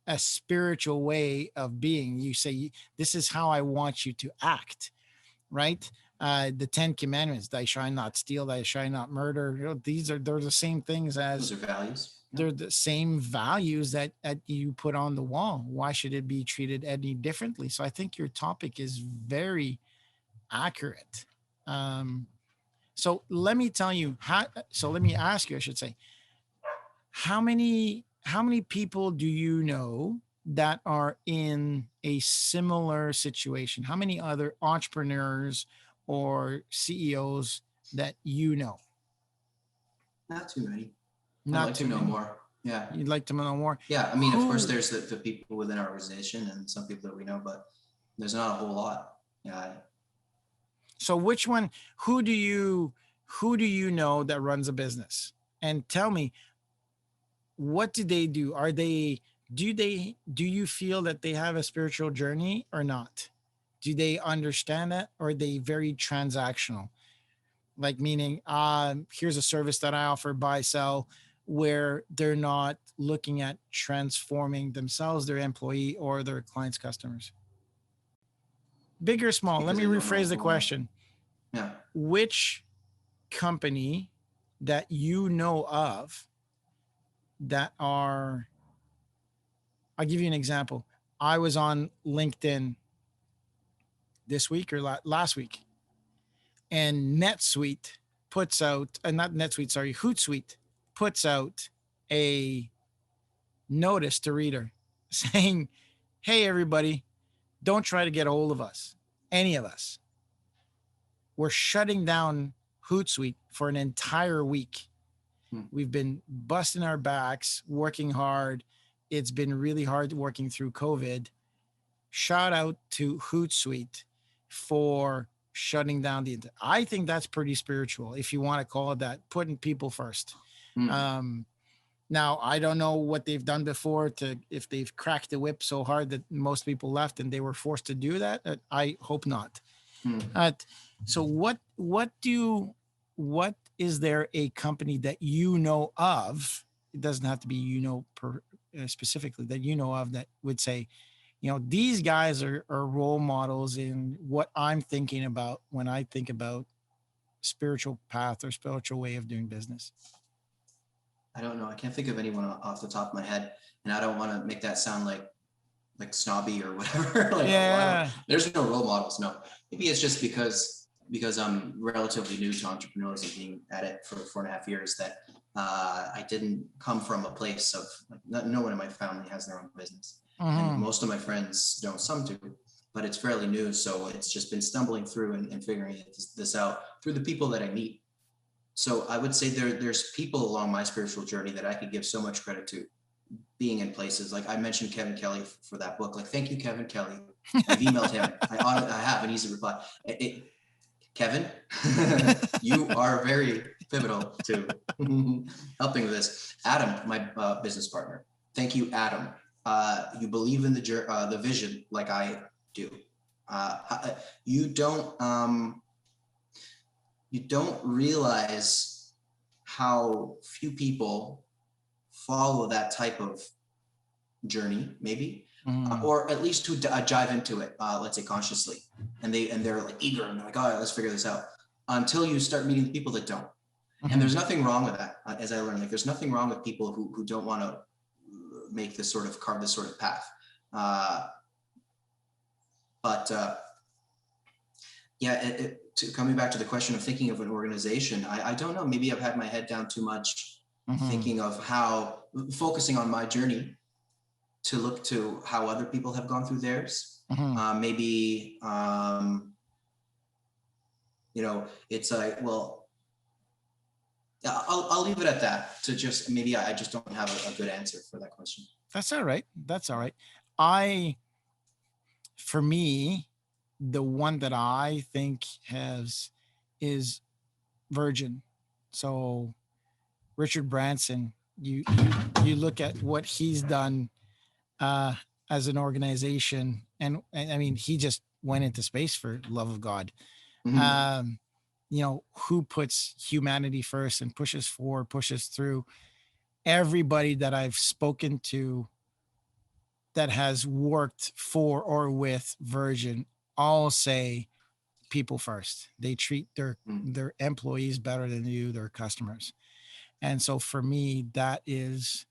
[SPEAKER 2] a spiritual way of being, you say, this is how I want you to act, right? The 10 commandments, thou shalt not steal, thou shalt not murder. You know, they're the same things
[SPEAKER 3] those
[SPEAKER 2] as,
[SPEAKER 3] are values.
[SPEAKER 2] they're the same values that you put on the wall. Why should it be treated any differently? So I think your topic is very accurate. Um, so let me tell you how. So let me ask you, I should say, how many people do you know that are in a similar situation? How many other entrepreneurs or CEOs that you know?
[SPEAKER 3] Not too many. I'd
[SPEAKER 2] Not
[SPEAKER 3] like to
[SPEAKER 2] too
[SPEAKER 3] know
[SPEAKER 2] many.
[SPEAKER 3] more. Yeah.
[SPEAKER 2] You'd like to know more?
[SPEAKER 3] Yeah. I mean, of course,
[SPEAKER 2] Who?
[SPEAKER 3] there's the people within our organization and some people that we know, but there's not a whole lot. Yeah.
[SPEAKER 2] So which one, who do you know that runs a business? And tell me, what do they do? Do you feel that they have a spiritual journey or not? Do they understand that, or are they very transactional? Like, meaning, here's a service that I offer, buy, sell, where they're not looking at transforming themselves, their employee, or their clients, customers. Big or
[SPEAKER 3] It's
[SPEAKER 2] small? Let
[SPEAKER 3] because
[SPEAKER 2] me
[SPEAKER 3] I don't know a
[SPEAKER 2] rephrase the
[SPEAKER 3] whole lot.
[SPEAKER 2] question.
[SPEAKER 3] Yeah.
[SPEAKER 2] Which company that you know of that are, I'll give you an example. I was on LinkedIn this week or last week, and NetSuite puts out, not NetSuite, sorry, Hootsuite puts out a notice to reader saying, hey, everybody, don't try to get a hold of us, any of us. We're shutting down Hootsuite for an entire week. We've been busting our backs, working hard. It's been really hard working through COVID. Shout out to Hootsuite for shutting down the. I think that's pretty spiritual, if you want to call it that, putting people first. Um, Now, I don't know what they've done before, to if they've cracked the whip so hard that most people left and they were forced to do that. I hope not. Uh, so what is there a company that you know of? It doesn't have to be, specifically, that you know of, that would say, these guys are role models in what I'm thinking about when I think about spiritual path or spiritual way of doing business.
[SPEAKER 3] I don't know. I can't think of anyone off the top of my head, and I don't want to make that sound like snobby or whatever. Like,
[SPEAKER 2] Yeah.
[SPEAKER 3] there's no role models. No, maybe it's just because I'm relatively new to entrepreneurs and being at it for 4.5 years, that I didn't come from a place of, like, no one in my family has their own business, and most of my friends don't. Some do, but it's fairly new. So it's just been stumbling through and figuring this out through the people that I meet. So I would say there's people along my spiritual journey that I could give so much credit to, being in places like I mentioned Kevin Kelly for that book. Like, thank you, Kevin Kelly. I've emailed him. I have an easy reply. Kevin, you are very pivotal to helping with this. Adam, my business partner. Thank you, Adam. You believe in the vision like I do. You don't realize how few people follow that type of journey, maybe, or at least who dive into it, let's say consciously, and they're like eager and they're like, oh, let's figure this out. Until you start meeting the people that don't, and there's nothing wrong with that. As I learned, like there's nothing wrong with people who don't want to make this sort of carve this sort of path. But yeah, coming back to the question of thinking of an organization, I don't know. Maybe I've had my head down too much, thinking of focusing on my journey to look to how other people have gone through theirs. Maybe, it's like, well, I'll leave it at that. To just maybe I just don't have a good answer for that question.
[SPEAKER 2] That's all right. That's all right. For me, the one that I think is Virgin. So Richard Branson, you look at what he's done as an organization, and I mean, he just went into space for love of God. Who puts humanity first and pushes through. Everybody that I've spoken to that has worked for or with Virgin all say people first. They treat their employees better than their customers. And so for me, that is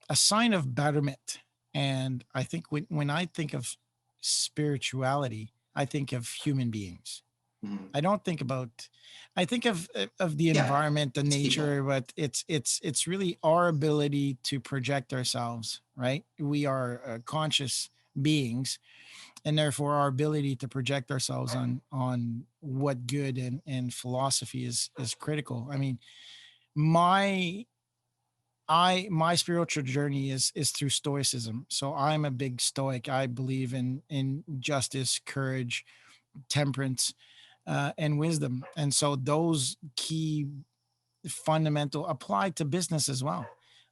[SPEAKER 2] a sign of betterment. And I think when I think of spirituality, I think of human beings. I don't think I think of the environment, the nature, but it's really our ability to project ourselves, right? We are conscious beings, and therefore our ability to project ourselves on what good and philosophy is critical. I mean, my spiritual journey is through stoicism. So I'm a big stoic. I believe in justice, courage, temperance, and wisdom. And so those key fundamental apply to business as well.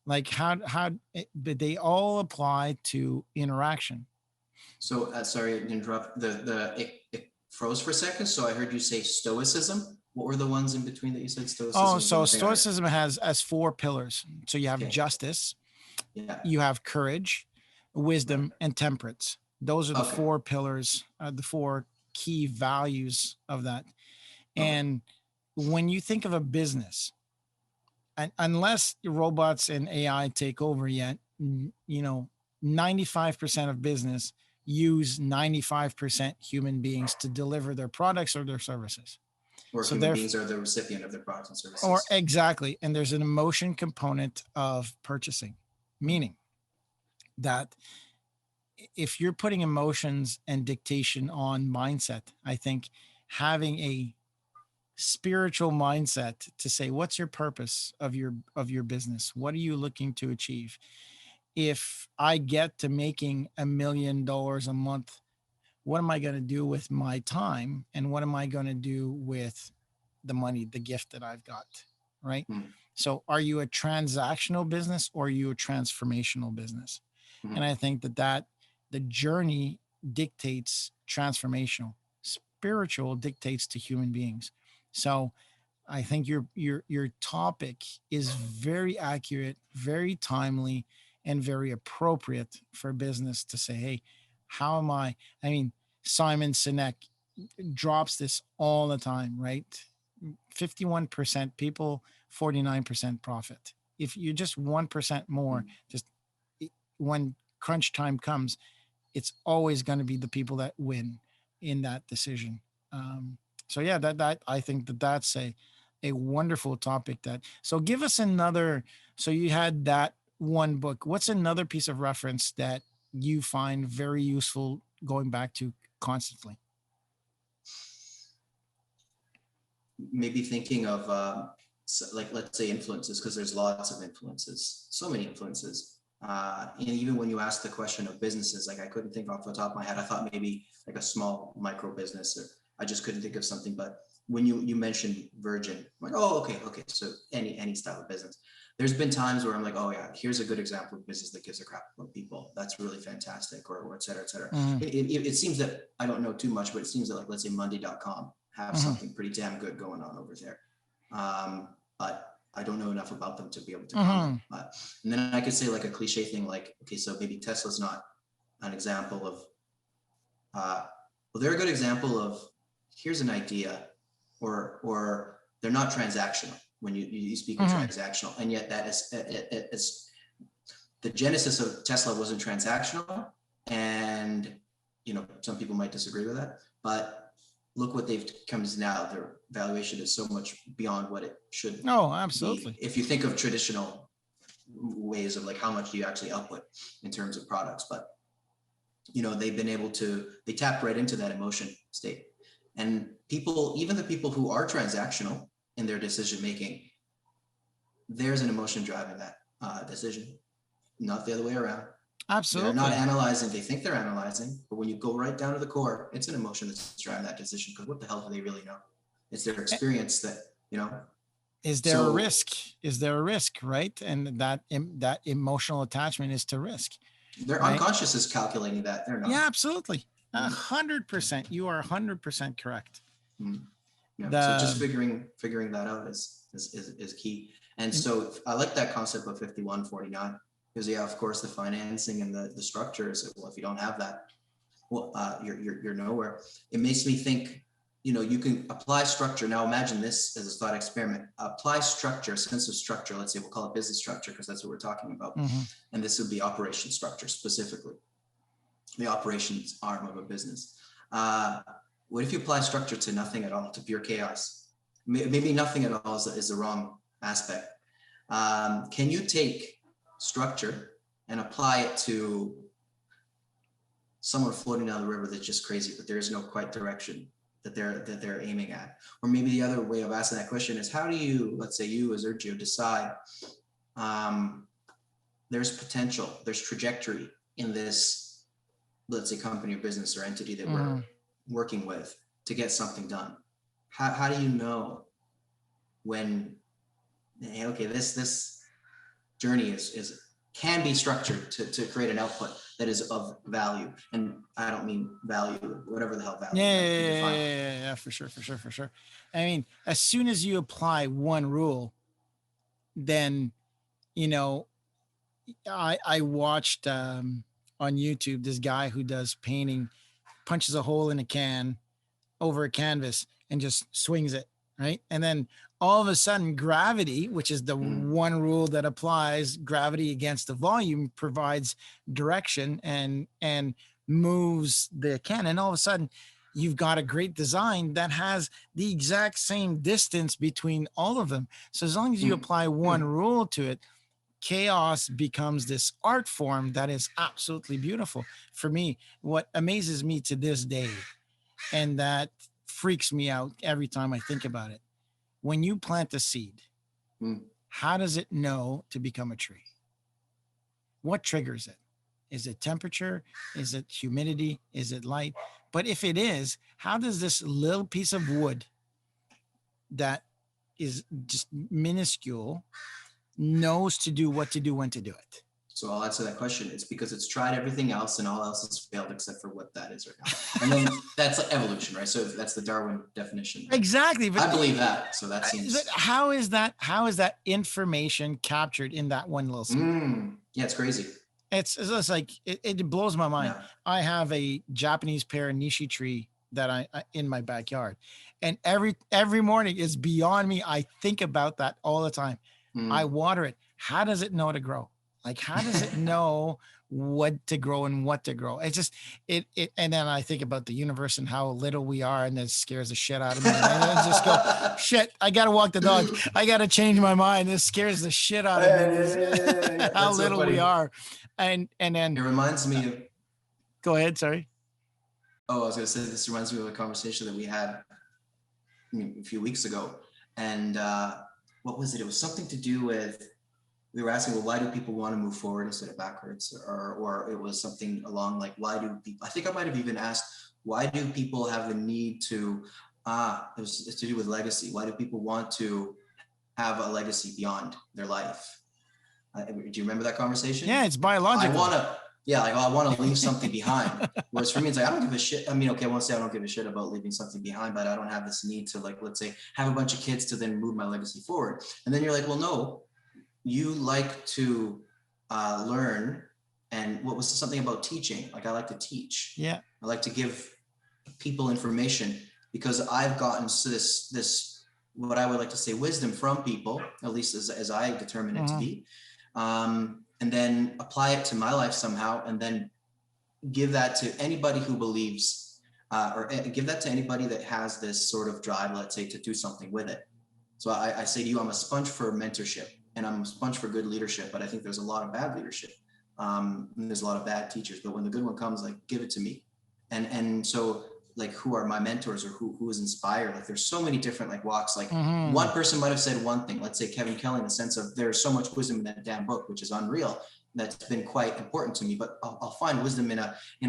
[SPEAKER 2] Like but they all apply to interaction.
[SPEAKER 3] So sorry to interrupt. It froze for a second. So I heard you say stoicism. What were the ones in between that you said? Stoicism.
[SPEAKER 2] Oh, so stoicism has as 4 pillars. So you have justice, you have courage, wisdom, and temperance. Those are the 4 pillars, the 4 key values of that. And when you think of a business, and unless robots and AI take over yet, 95% of business use 95% human beings to deliver their products or their services.
[SPEAKER 3] Or so human beings are the recipient of their products and services.
[SPEAKER 2] Or exactly. And there's an emotion component of purchasing, meaning that if you're putting emotions and dictation on mindset, I think having a spiritual mindset to say, what's your purpose of your business? What are you looking to achieve? If I get to making $1 million a month, what am I going to do with my time? And what am I going to do with the money, the gift that I've got? Right. So are you a transactional business or are you a transformational business? And I think that the journey dictates transformational. Spiritual dictates to human beings. So I think your topic is very accurate, very timely, and very appropriate for business to say, hey, how am I mean, Simon Sinek drops this all the time, right? 51% people, 49% profit. If you're just 1% more, just when crunch time comes, it's always going to be the people that win in that decision. So yeah, that I think that's a wonderful topic. So give us another. So you had that one book. What's another piece of reference that you find very useful going back to constantly?
[SPEAKER 3] Maybe thinking of like, let's say influences, because there's lots of influences, so many influences. And even when you ask the question of businesses, like I couldn't think off the top of my head. I thought maybe like a small micro business, or I just couldn't think of something. But when you mentioned Virgin, I'm like, oh, okay. So any style of business. There's been times where I'm like, oh yeah, here's a good example of business that gives a crap about people. That's really fantastic, or et cetera, et cetera. It seems that I don't know too much, but it seems that, like, let's say Monday.com have something pretty damn good going on over there. But I don't know enough about them to be able to comment. And then I could say like a cliche thing, like, okay, so maybe Tesla's not an example of, well, they're a good example of, here's an idea, or they're not transactional when you speak of transactional, and yet that is the genesis of Tesla wasn't transactional, and some people might disagree with that, but look what they've come to now. Their valuation is so much beyond what it should.
[SPEAKER 2] No, absolutely.
[SPEAKER 3] Be. If you think of traditional ways of like how much do you actually output in terms of products, but they've been able to, they tap right into that emotion state. And people, even the people who are transactional in their decision making, there's an emotion driving that decision, not the other way around.
[SPEAKER 2] Absolutely.
[SPEAKER 3] They're not analyzing. They think they're analyzing, but when you go right down to the core, it's an emotion that's driving that decision. Because what the hell do they really know? It's their experience that,
[SPEAKER 2] Is there a risk? Is there a risk, right? And that emotional attachment is to risk.
[SPEAKER 3] Their unconscious is calculating that. They're not.
[SPEAKER 2] Yeah, absolutely. 100%. You are 100% correct.
[SPEAKER 3] So just figuring that out is key. And so I like that concept of 51-49. Because of course, the financing and the structure is, well, if you don't have that, well, you're nowhere. It makes me think, you can apply structure. Now imagine this as a thought experiment. Apply structure, a sense of structure. Let's say we'll call it business structure because that's what we're talking about. And this would be operation structure specifically, the operations arm of a business. What if you apply structure to nothing at all, to pure chaos? Maybe nothing at all is the wrong aspect. Can you take structure and apply it to someone floating down the river that's just crazy, but there is no quite direction that they're aiming at? Or maybe the other way of asking that question is, how do you, let's say you as URGEO, decide there's potential, there's trajectory in this, let's say, company or business or entity that we're working with to get something done? How do you know when, hey, okay, this journey can be structured to create an output that is of value? And I don't mean value, whatever the hell value.
[SPEAKER 2] Yeah, for sure. I mean, as soon as you apply one rule, then, I watched on YouTube this guy who does painting, punches a hole in a can over a canvas and just swings it, right? And then all of a sudden gravity, which is the one rule that applies, gravity against the volume, provides direction and moves the can. And all of a sudden you've got a great design that has the exact same distance between all of them. So as long as you apply one rule to it, chaos becomes this art form that is absolutely beautiful. For me, what amazes me to this day, and that freaks me out every time I think about it, when you plant a seed, how does it know to become a tree? What triggers it? Is it temperature? Is it humidity? Is it light? But if it is, how does this little piece of wood that is just minuscule knows to do what to do, when to do it?
[SPEAKER 3] So I'll answer that question. It's because it's tried everything else and all else has failed except for what that is right now. And then that's like evolution, right? So that's the Darwin definition.
[SPEAKER 2] Exactly. But
[SPEAKER 3] I believe that. So that seems.
[SPEAKER 2] How is that information captured in that one little seed?
[SPEAKER 3] Yeah, it's crazy.
[SPEAKER 2] It's like, it blows my mind. Yeah. I have a Japanese pear nishi tree that I in my backyard, and every morning is beyond me. I think about that all the time. I water it. How does it know to grow? Like, how does it know what to grow and what to grow? It's just, and then I think about the universe and how little we are, and it scares the shit out of me. And I just go, shit, I got to walk the dog. I got to change my mind. This scares the shit out of me. How little we are. And then
[SPEAKER 3] it reminds me of.
[SPEAKER 2] Go ahead. Sorry.
[SPEAKER 3] Oh, I was going to say, this reminds me of a conversation that we had a few weeks ago. And what was it? It was something to do with, we were asking, well, why do people want to move forward instead of backwards? Or it was something along like, why do people, I think I might have even asked, why do people have the need to, it's to do with legacy. Why do people want to have a legacy beyond their life? Do you remember that conversation?
[SPEAKER 2] Yeah, it's
[SPEAKER 3] I
[SPEAKER 2] biological.
[SPEAKER 3] want to, yeah, like, I want to leave something behind. Whereas for me, it's like, I don't give a shit. I mean, okay, I won't say I don't give a shit about leaving something behind, but I don't have this need to, like, let's say, have a bunch of kids to then move my legacy forward. And then you're like, well, no, you like to learn. And what was something about teaching? Like, I like to teach.
[SPEAKER 2] Yeah.
[SPEAKER 3] I like to give people information, because I've gotten to this, what I would like to say, wisdom from people, at least as I determine it to be. And then apply it to my life somehow, and then give that to anybody who believes, or give that to anybody that has this sort of drive, let's say, to do something with it. So I say to you, I'm a sponge for mentorship, and I'm a sponge for good leadership, but I think there's a lot of bad leadership. And there's a lot of bad teachers, but when the good one comes, like, give it to me. And so, like, who are my mentors, or who is inspired? Like, there's so many different, like, walks. Like, one person might have said one thing, let's say Kevin Kelly, in the sense of, there's so much wisdom in that damn book, which is unreal. That's been quite important to me, but I'll find wisdom in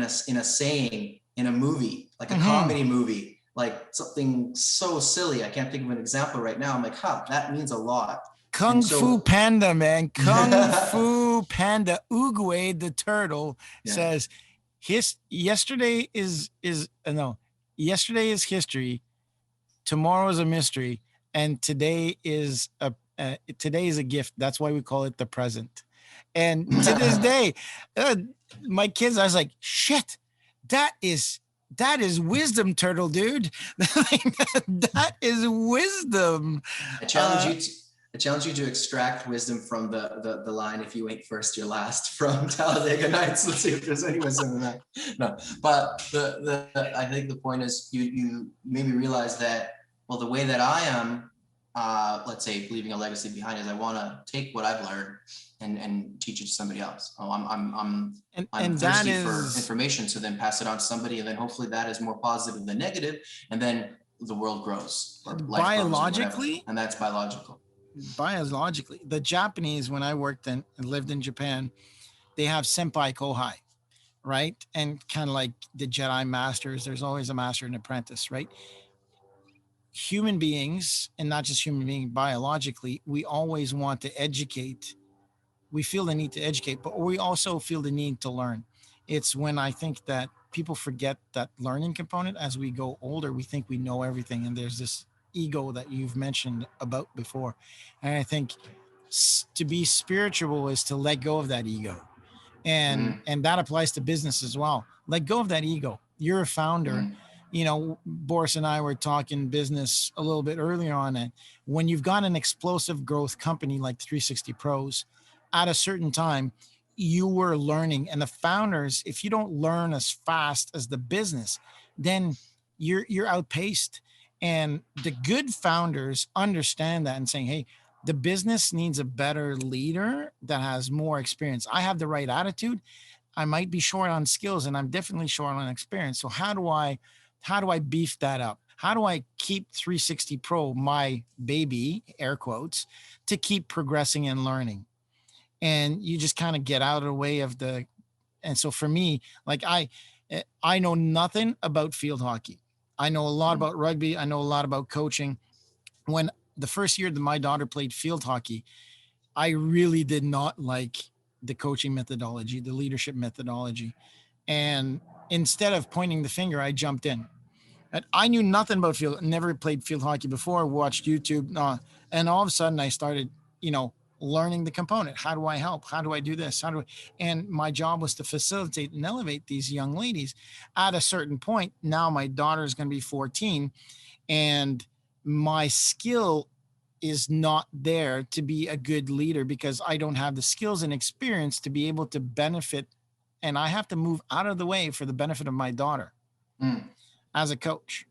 [SPEAKER 3] a saying, in a movie, like a comedy movie, like something so silly. I can't think of an example right now. I'm like, that means a lot.
[SPEAKER 2] Kung Fu Panda, man. Kung Fu Panda. Uguay the turtle says, yesterday is history, tomorrow is a mystery, and today is a gift. That's why we call it the present. And to this day, my kids, I was like, shit, that is wisdom, turtle dude. That is wisdom.
[SPEAKER 3] I challenge you to extract wisdom from the line, if you ain't first, you're last, from Talladega Nights. Let's see if there's any wisdom in that. No, but I think the point is, you made me realize that, well, the way that I am, let's say, leaving a legacy behind, is I want to take what I've learned and teach it to somebody else. I'm thirsty for information to then pass it on to somebody, and then hopefully that is more positive than negative, and then the world grows, or biologically, and that's biological.
[SPEAKER 2] Biologically, the Japanese, when I lived in Japan, they have senpai kohai, right? And kind of like the Jedi masters, there's always a master and apprentice, right? Human beings, and not just human beings, biologically, we always want to educate. We feel the need to educate, but we also feel the need to learn. It's when I think that people forget that learning component. As we go older, we think we know everything, and there's this ego that you've mentioned about before. And I think to be spiritual is to let go of that ego. And that applies to business as well. Let go of that ego. You're a founder. You know, Boris and I were talking business a little bit earlier on it. When you've got an explosive growth company like 360 Pros, at a certain time, you were learning. And the founders, if you don't learn as fast as the business, then you're outpaced. And the good founders understand that and saying, hey, the business needs a better leader that has more experience. I have the right attitude. I might be short on skills, and I'm definitely short on experience. So how do I beef that up? How do I keep 360 Pro, my baby, air quotes, to keep progressing and learning? And you just kind of get out of the way of and so for me, like I know nothing about field hockey. I know a lot about rugby. I know a lot about coaching. When the first year that my daughter played field hockey, I really did not like the coaching methodology, the leadership methodology. And instead of pointing the finger, I jumped in. And I knew nothing about never played field hockey before, watched YouTube. And all of a sudden I started, learning the component. How do I help? How do I do this? And my job was to facilitate and elevate these young ladies. At a certain point, now my daughter is going to be 14, and my skill is not there to be a good leader because I don't have the skills and experience to be able to benefit. And I have to move out of the way for the benefit of my daughter as a coach.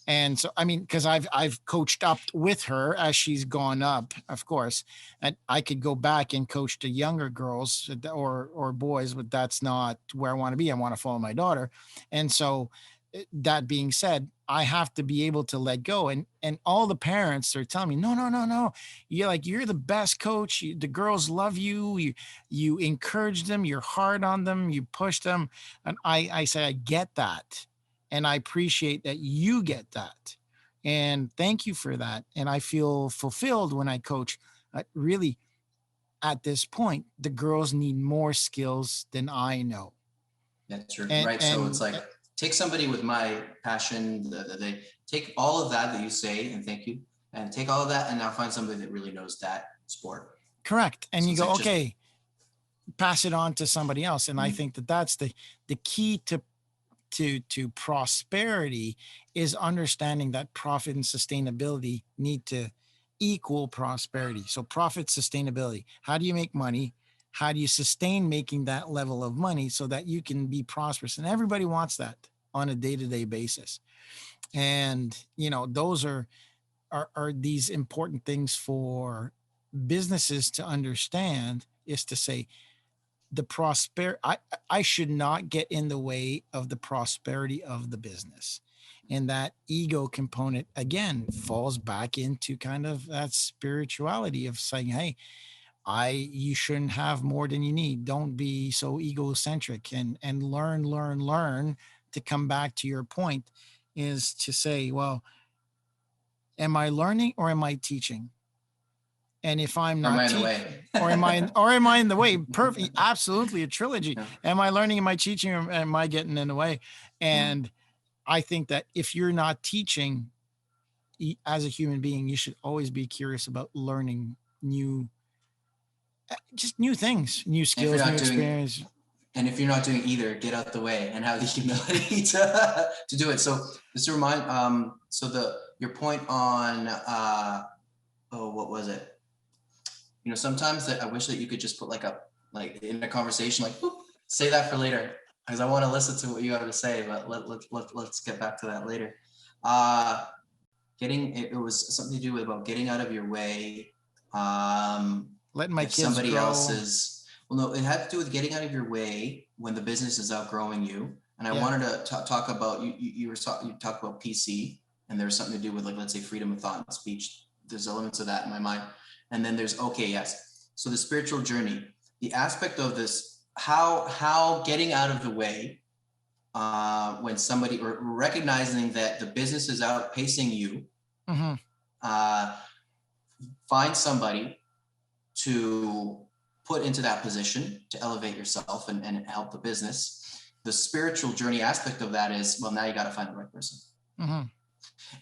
[SPEAKER 2] And so, I mean, because I've coached up with her as she's gone up, of course, and I could go back and coach the younger girls or boys, but that's not where I want to be. I want to follow my daughter. And so that being said, I have to be able to let go. And all the parents are telling me, no, no, no, no. You're the best coach. The girls love you. You encourage them. You're hard on them. You push them. And I say, I get that. And I appreciate that you get that. And thank you for that. And I feel fulfilled when I coach. Really, at this point, the girls need more skills than I know.
[SPEAKER 3] That's true.
[SPEAKER 2] And
[SPEAKER 3] Right. So it's like, take somebody with my passion, they take all of that you say, and thank you, and take all of that, and now find somebody that really knows that sport.
[SPEAKER 2] Correct. And
[SPEAKER 3] So
[SPEAKER 2] you
[SPEAKER 3] it's
[SPEAKER 2] go,
[SPEAKER 3] like just,
[SPEAKER 2] okay, pass it on to somebody else. And I think that that's the key to prosperity, is understanding that profit and sustainability need to equal prosperity. So profit, sustainability. How do you make money? How do you sustain making that level of money so that you can be prosperous? And everybody wants that on a day-to-day basis. And those are these important things for businesses to understand, is to say, I should not get in the way of the prosperity of the business. And that ego component again falls back into kind of that spirituality of saying, hey, you shouldn't have more than you need. Don't be so egocentric, and learn to come back to your point, is to say, well, am I learning or am I teaching? And if I'm
[SPEAKER 3] or am I
[SPEAKER 2] not
[SPEAKER 3] in the way?
[SPEAKER 2] teaching, or am I in the way? Perfect. Absolutely. A trilogy.
[SPEAKER 3] Yeah.
[SPEAKER 2] Am I learning? Am I teaching? Or am I getting in the way? And I think that if you're not teaching as a human being, you should always be curious about learning just new things, new skills, new experience.
[SPEAKER 3] And if you're not doing either, get out the way and have the humility to do it. So just to remind, your point on, what was it? Sometimes that I wish that you could just put like in a conversation, like, boop, say that for later, because I want to listen to what you have to say, but let's get back to that later. It was something to do with about getting out of your way.
[SPEAKER 2] Letting my
[SPEAKER 3] if
[SPEAKER 2] kids
[SPEAKER 3] somebody
[SPEAKER 2] grow.
[SPEAKER 3] else's, well, no, it had to do with getting out of your way when the business is outgrowing you. And I wanted to talk about, you talked about PC, and there's something to do with, like, let's say freedom of thought and speech. There's elements of that in my mind. And then there's, so the spiritual journey, the aspect of this, how getting out of the way when somebody, or recognizing that the business is outpacing you, find somebody to put into that position to elevate yourself and help the business. The spiritual journey aspect of that is, well, now you got to find the right person.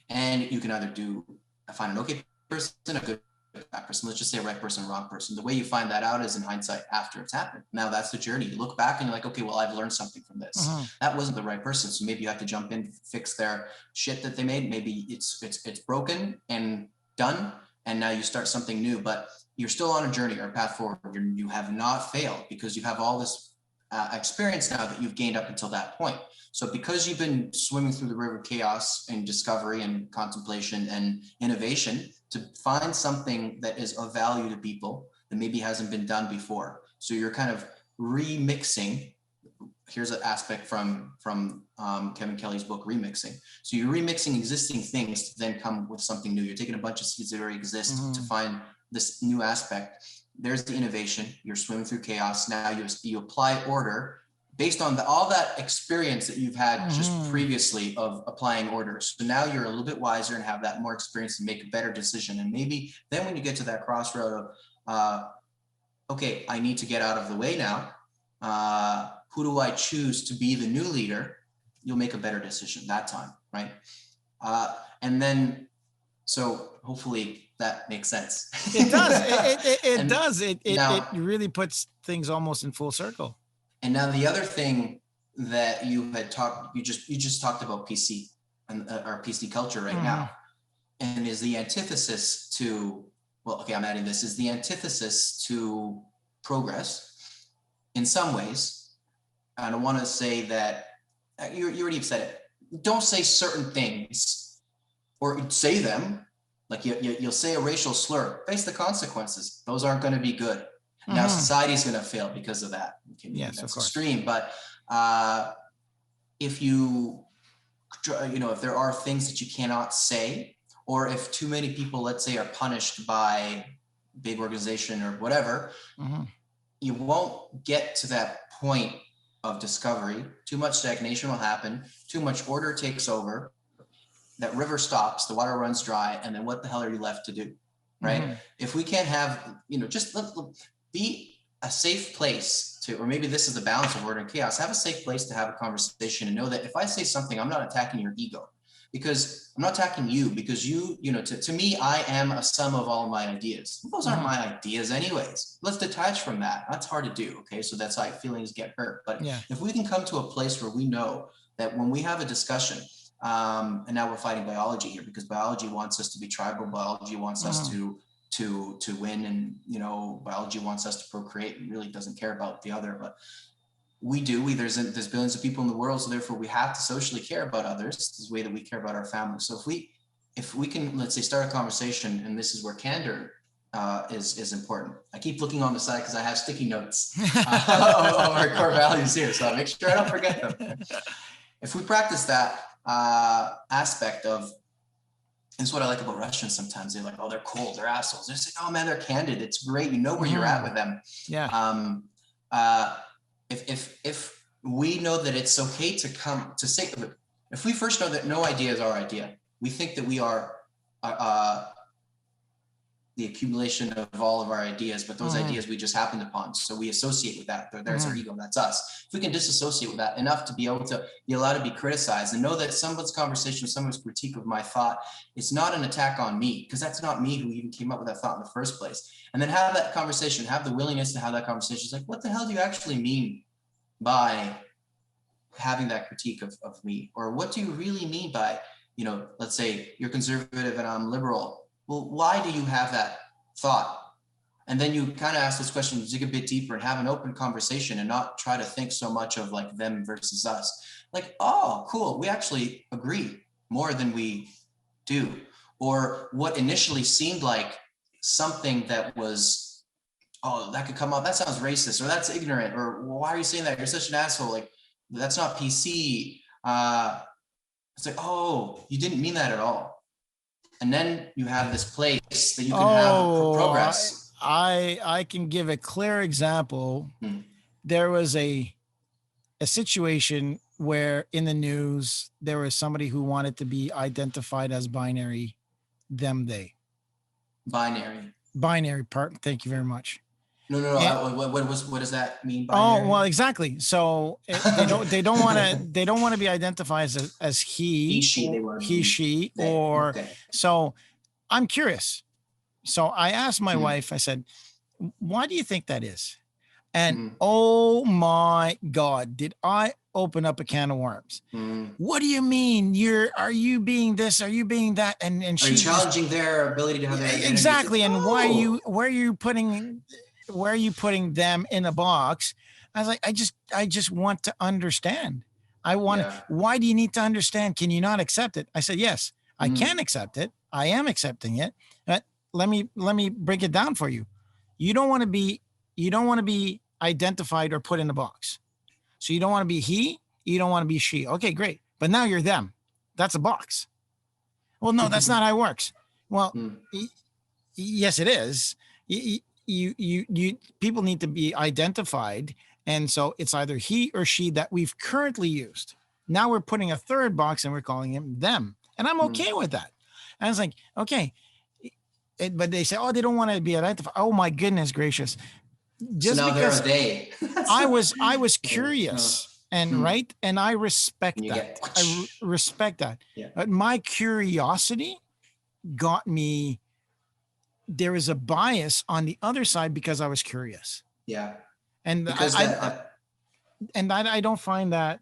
[SPEAKER 3] And you can either find an okay person, a good person, let's just say a right person, wrong person. The way you find that out is in hindsight after it's happened. Now that's the journey. You look back and you're like, okay, well, I've learned something from this. That wasn't the right person. So maybe you have to jump in, fix their shit that they made. Maybe it's broken and done, and now you start something new, but you're still on a journey or a path forward. You have not failed, because you have all this experience now that you've gained up until that point. So because you've been swimming through the river of chaos and discovery and contemplation and innovation to find something that is of value to people that maybe hasn't been done before. So you're kind of remixing. Here's an aspect from Kevin Kelly's book, Remixing. So you're remixing existing things to then come with something new. You're taking a bunch of seeds that already exist to find this new aspect. There's the innovation. You're swimming through chaos. Now you apply order based on all that experience that you've had just previously of applying orders. So now you're a little bit wiser and have that more experience to make a better decision. And maybe then when you get to that crossroad of, okay, I need to get out of the way now. Who do I choose to be the new leader? You'll make a better decision that time, right? And then, so hopefully that makes sense.
[SPEAKER 2] It does. It does. It really puts things almost in full circle.
[SPEAKER 3] And now the other thing that you just talked about PC and our PC culture right now, and is the antithesis to, I'm adding this, is the antithesis to progress in some ways. And I want to say that you already said it. Don't say certain things, or say them. Like you'll say a racial slur, face the consequences. Those aren't going to be good. Now society's going to fail because of that. Okay,
[SPEAKER 2] yes,
[SPEAKER 3] that's
[SPEAKER 2] of course.
[SPEAKER 3] Extreme, but if you if there are things that you cannot say, or if too many people, let's say, are punished by big organization or whatever, you won't get to that point of discovery. Too much stagnation will happen. Too much order takes over. That river stops, the water runs dry, and then what the hell are you left to do, right? If we can't have, just be a safe place to, or maybe this is the balance of order and chaos, have a safe place to have a conversation and know that if I say something, I'm not attacking your ego, because I'm not attacking you, because to me, I am a sum of all my ideas. Those aren't my ideas anyways. Let's detach from that. That's hard to do, okay? So that's how feelings get hurt. But if we can come to a place where we know that when we have a discussion, and now we're fighting biology here, because biology wants us to be tribal. Biology wants us to win, and biology wants us to procreate, and really doesn't care about the other. But we do. There's billions of people in the world, so therefore we have to socially care about others. This is the way that we care about our family. So if we can, let's say, start a conversation, and this is where candor is important. I keep looking on the side because I have sticky notes of our core values here, so I'll make sure I don't forget them. If we practice that aspect of, and it's what I like about Russians sometimes. They're like, oh, they're cold, they're assholes. They're like, oh man, they're candid. It's great. You know where you're at with them.
[SPEAKER 2] Yeah.
[SPEAKER 3] If we know that it's okay to come to say, if we first know that no idea is our idea, we think that we are the accumulation of all of our ideas, but those ideas we just happened upon. So we associate with that. There's our ego, that's us. If we can disassociate with that enough to be able to be allowed to be criticized and know that someone's conversation, someone's critique of my thought, it's not an attack on me, because that's not me who even came up with that thought in the first place. And then have that conversation, have the willingness to have that conversation. It's like, what the hell do you actually mean by having that critique of me? Or what do you really mean by, let's say you're conservative and I'm liberal. Well, why do you have that thought? And then you kind of ask those questions, dig a bit deeper and have an open conversation and not try to think so much of like them versus us. Like, oh, cool, we actually agree more than we do. Or what initially seemed like something that was, oh, that could come up, that sounds racist, or that's ignorant, or why are you saying that? You're such an asshole. Like, that's not PC. It's like, oh, you didn't mean that at all. And then you have this place that you can have progress.
[SPEAKER 2] I can give a clear example. There was a situation where in the news, there was somebody who wanted to be identified as binary, them, they. Binary part. Thank you very much.
[SPEAKER 3] No. What does that mean?
[SPEAKER 2] Binary? Oh, well, exactly. So they don't want to be identified as he, she, or okay. So I'm curious. So I asked my wife, I said, why do you think that is? And oh my God, did I open up a can of worms? What do you mean? Are you being this? Are you being that? And
[SPEAKER 3] are you challenging their ability to have their identity?
[SPEAKER 2] Exactly. And why are you putting them in a box? I was like, I just want to understand. Why do you need to understand? Can you not accept it? I said, yes, I can accept it. I am accepting it. But let me break it down for you. You don't want to be identified or put in a box. So you don't want to be he, you don't want to be she. Okay, great. But now you're them. That's a box. Well, no, that's not how it works. Well, yes, it is. You people need to be identified. And so it's either he or she that we've currently used. Now we're putting a third box and we're calling him them. And I'm okay with that. And I was like, okay. But they say, oh, they don't want to be identified. Oh my goodness gracious.
[SPEAKER 3] Just so now because they.
[SPEAKER 2] I was curious and right. And I respect that. I respect that. Yeah. But my curiosity got me. There is a bias on the other side because I was curious.
[SPEAKER 3] Yeah.
[SPEAKER 2] And I don't find that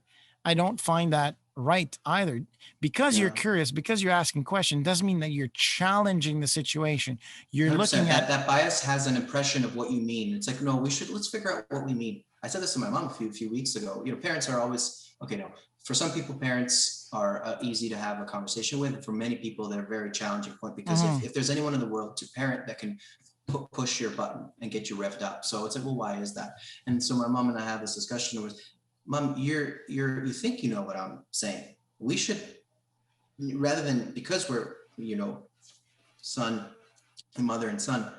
[SPEAKER 2] right either. Because you're curious, because you're asking questions, doesn't mean that you're challenging the situation. You're 100%. Looking at
[SPEAKER 3] that bias has an impression of what you mean. It's like, no, let's figure out what we mean. I said this to my mom a few weeks ago. Parents are always, for some people, parents are easy to have a conversation with. For many people, they're a very challenging point because if there's anyone in the world to parent that can push your button and get you revved up. So it's like, well, why is that? And so my mom and I have this discussion was, Mom, you think you know what I'm saying. We should rather than, because we're, son and mother and son,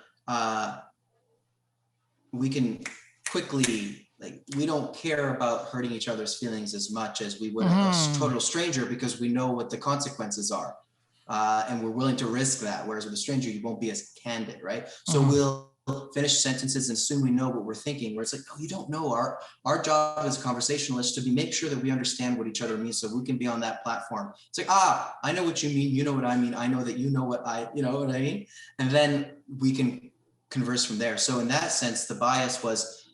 [SPEAKER 3] we can quickly, like, we don't care about hurting each other's feelings as much as we would a total stranger, because we know what the consequences are. And we're willing to risk that. Whereas with a stranger, you won't be as candid, right? So we'll finish sentences and soon we know what we're thinking, where it's like, oh, you don't know. Our job as conversationalists to make sure that we understand what each other means, so we can be on that platform. It's like, I know what you mean, you know what I mean, I know that you know what I mean, and then we can converse from there. So in that sense, the bias was,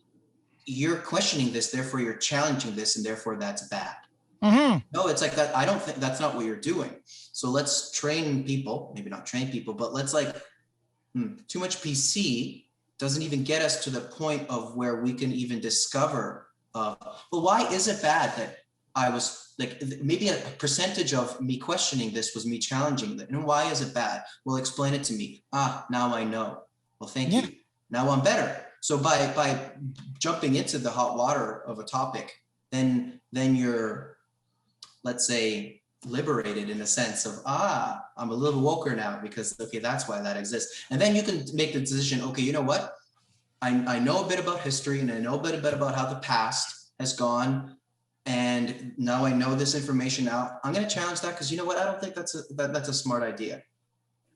[SPEAKER 3] you're questioning this, therefore you're challenging this, and therefore that's bad. No, it's like that. I don't think that's not what you're doing. So let's train people, maybe not train people, but let's too much PC doesn't even get us to the point of where we can even discover, well, why is it bad that I was like, maybe a percentage of me questioning this was me challenging it. And why is it bad? Well, explain it to me. Now I know. Well, thank you. Now I'm better. So by jumping into the hot water of a topic, then you're, let's say, liberated in a sense of, I'm a little woker now, because, okay, that's why that exists. And then you can make the decision, okay, you know what? I know a bit about history, and I know a bit about how the past has gone. And now I know this information now. I'm going to challenge that, because you know what? I don't think that's a smart idea.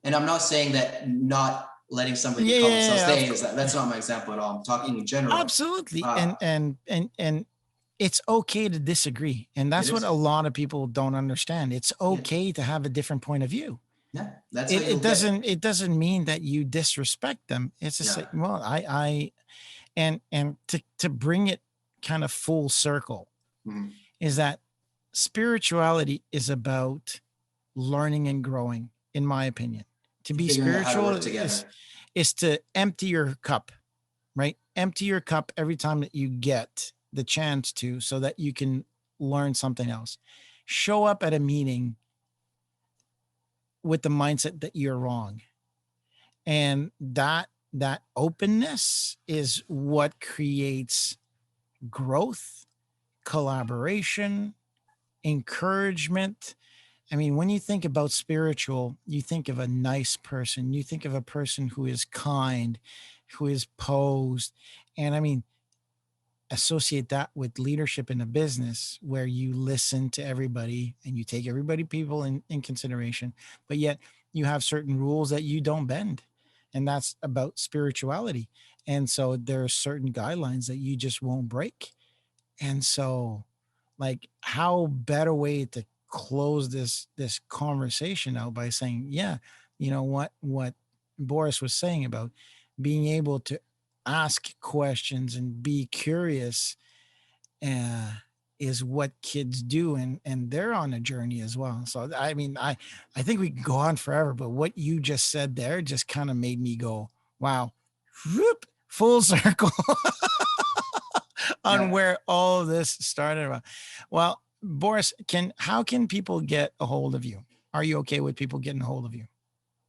[SPEAKER 3] And I'm not saying that not letting somebody call themselves they is that's not my example at all. I'm talking in general.
[SPEAKER 2] Absolutely. And it's okay to disagree. And that's what a lot of people don't understand. It's okay to have a different point of view.
[SPEAKER 3] Yeah, that's
[SPEAKER 2] it doesn't mean that you disrespect them. It's just like, well, and to bring it kind of full circle, is that spirituality is about learning and growing, in my opinion. To be spiritual is to empty your cup, right? Empty your cup every time that you get the chance to, so that you can learn something else. Show up at a meeting with the mindset that you're wrong. And that openness is what creates growth, collaboration, encouragement. I mean, when you think about spiritual, you think of a nice person. You think of a person who is kind, who is posed. And I mean, associate that with leadership in a business, where you listen to everybody and you take people in consideration, but yet you have certain rules that you don't bend. And that's about spirituality. And so there are certain guidelines that you just won't break. And so, like, how better way to close this conversation out by saying, you know what Boris was saying about being able to ask questions and be curious, is what kids do, and they're on a journey as well. So I mean, I think we can go on forever, but what you just said there just kind of made me go, wow, whoop, full circle on where all of this started. Well, Boris, how can people get a hold of you? Are you okay with people getting a hold of you?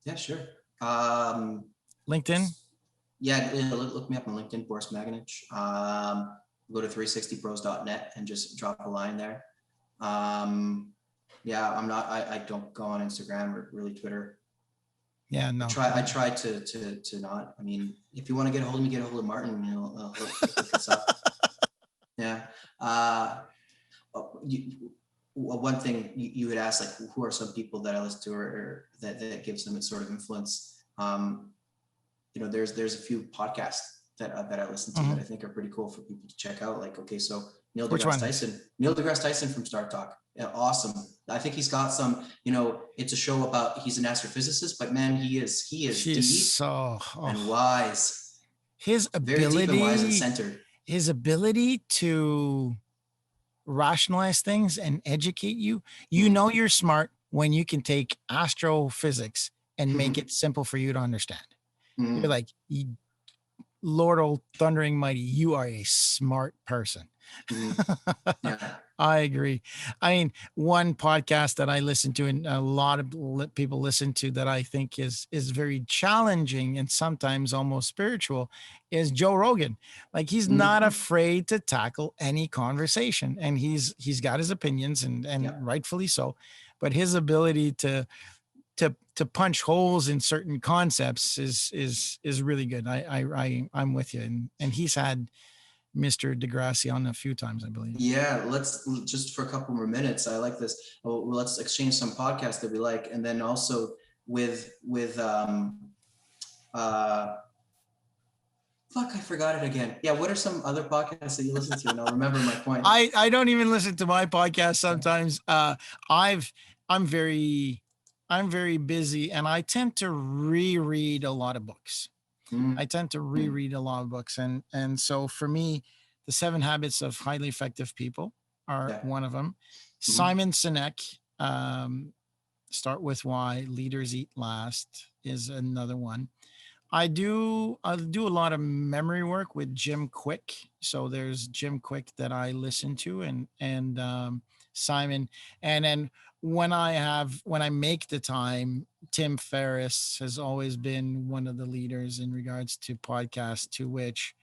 [SPEAKER 3] Yeah, sure.
[SPEAKER 2] LinkedIn?
[SPEAKER 3] Yeah, look me up on LinkedIn, Boris Maganich. Go to 360pros.net and just drop a line there. Yeah, I don't go on Instagram or really Twitter.
[SPEAKER 2] Yeah, no.
[SPEAKER 3] I try to not. I mean, if you want to get a hold of me, get a hold of Martin. He'll hook us up. Yeah. One thing you had asked, like, who are some people that I listen to, or that gives them a sort of influence? There's a few podcasts that I listen to that I think are pretty cool for people to check out. Like, okay, so Neil deGrasse Tyson from Star Talk. Yeah, awesome. I think he's got some, it's a show about, he's an astrophysicist, but man, he is deep and wise.
[SPEAKER 2] His ability,
[SPEAKER 3] very deep and wise and centered.
[SPEAKER 2] His ability to rationalize things and educate you. You're smart when you can take astrophysics and make it simple for you to understand. You're like, Lord, old thundering mighty, you are a smart person. Yeah. I agree. I mean, one podcast that I listen to, and a lot of people listen to, that I think is very challenging and sometimes almost spiritual, is Joe Rogan. Like, he's not afraid to tackle any conversation, and he's got his opinions, and rightfully so. but his ability to punch holes in certain concepts is really good. I'm with you, and he's had Mr. Degrassi on a few times, I believe.
[SPEAKER 3] Yeah, let's just for a couple more minutes. I like this. Well, let's exchange some podcasts that we like, and then also with fuck, I forgot it again. Yeah, what are some other podcasts that you listen to? And I'll remember my point.
[SPEAKER 2] I don't even listen to my podcast sometimes. I'm very busy, and I tend to reread a lot of books. I tend to reread a lot of books, and so for me, the 7 Habits of Highly Effective People are one of them. Simon Sinek, Start with Why, Leaders Eat Last is another one. I do a lot of memory work with Jim Quick. So there's Jim Quick that I listen to, and Simon. And then when I make the time, Tim Ferriss has always been one of the leaders in regards to podcasts, to which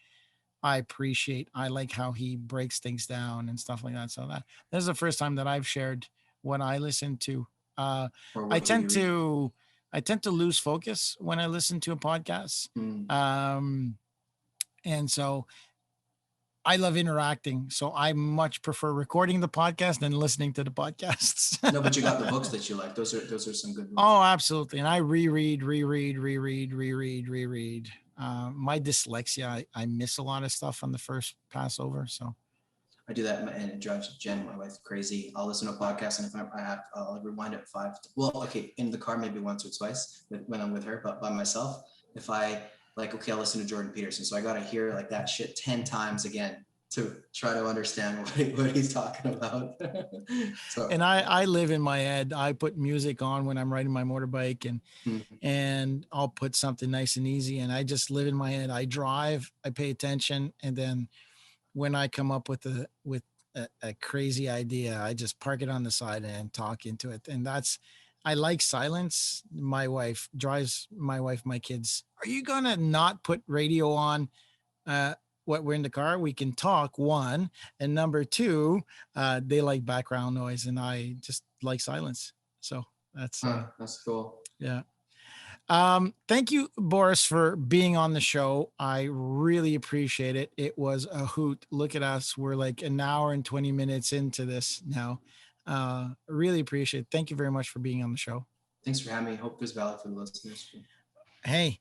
[SPEAKER 2] I appreciate. I like how he breaks things down and stuff like that. So this is the first time that I've shared what I listen to. I tend to lose focus when I listen to a podcast. And so I love interacting. So I much prefer recording the podcast than listening to the podcasts.
[SPEAKER 3] No, but you got the books that you like. Those are some good ones.
[SPEAKER 2] Oh, absolutely. And I reread. My dyslexia, I miss a lot of stuff on the first Passover. So
[SPEAKER 3] I do that, and it drives Jen, my wife, crazy. I'll listen to a podcast, and if I have, I'll rewind it 5. Well, okay, in the car maybe once or twice when I'm with her, but by myself, if I like, okay, I'll listen to Jordan Peterson, so I got to hear like that shit 10 times again to try to understand what he's talking about. So,
[SPEAKER 2] and I live in my head. I put music on when I'm riding my motorbike, and I'll put something nice and easy, and I just live in my head. I drive, I pay attention, and then when I come up with a crazy idea, I just park it on the side and talk into it. And I like silence. My kids, are you gonna not put radio on what we're in the car? We can talk, one, and number 2, they like background noise, and I just like silence. So that's
[SPEAKER 3] cool.
[SPEAKER 2] Yeah. Thank you, Boris, for being on the show. I really appreciate it. It was a hoot. Look at us. We're like an hour and 20 minutes into this now. Really appreciate it. Thank you very much for being on the show.
[SPEAKER 3] Thanks for having me. Hope there's value for the listeners.
[SPEAKER 2] Hey,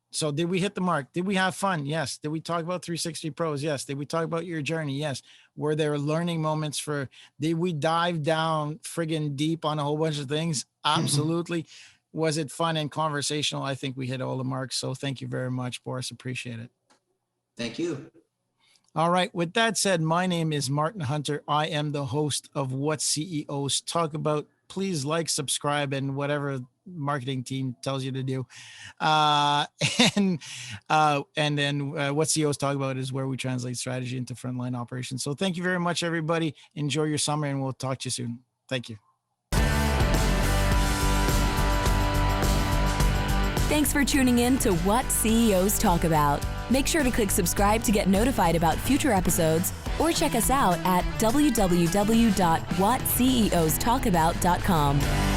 [SPEAKER 2] so did we hit the mark? Did we have fun? Yes. Did we talk about 360 pros? Yes. Did we talk about your journey? Yes. Were there learning moments did we dive down friggin' deep on a whole bunch of things? Absolutely. Was it fun and conversational? I think we hit all the marks. So thank you very much, Boris. Appreciate it.
[SPEAKER 3] Thank you.
[SPEAKER 2] All right. With that said, my name is Martin Hunter. I am the host of What CEOs Talk About. Please like, subscribe, and whatever marketing team tells you to do. And then What CEOs Talk About is where we translate strategy into frontline operations. So thank you very much, everybody. Enjoy your summer, and we'll talk to you soon. Thank you.
[SPEAKER 1] Thanks for tuning in to What CEOs Talk About. Make sure to click subscribe to get notified about future episodes, or check us out at www.whatceostalkabout.com.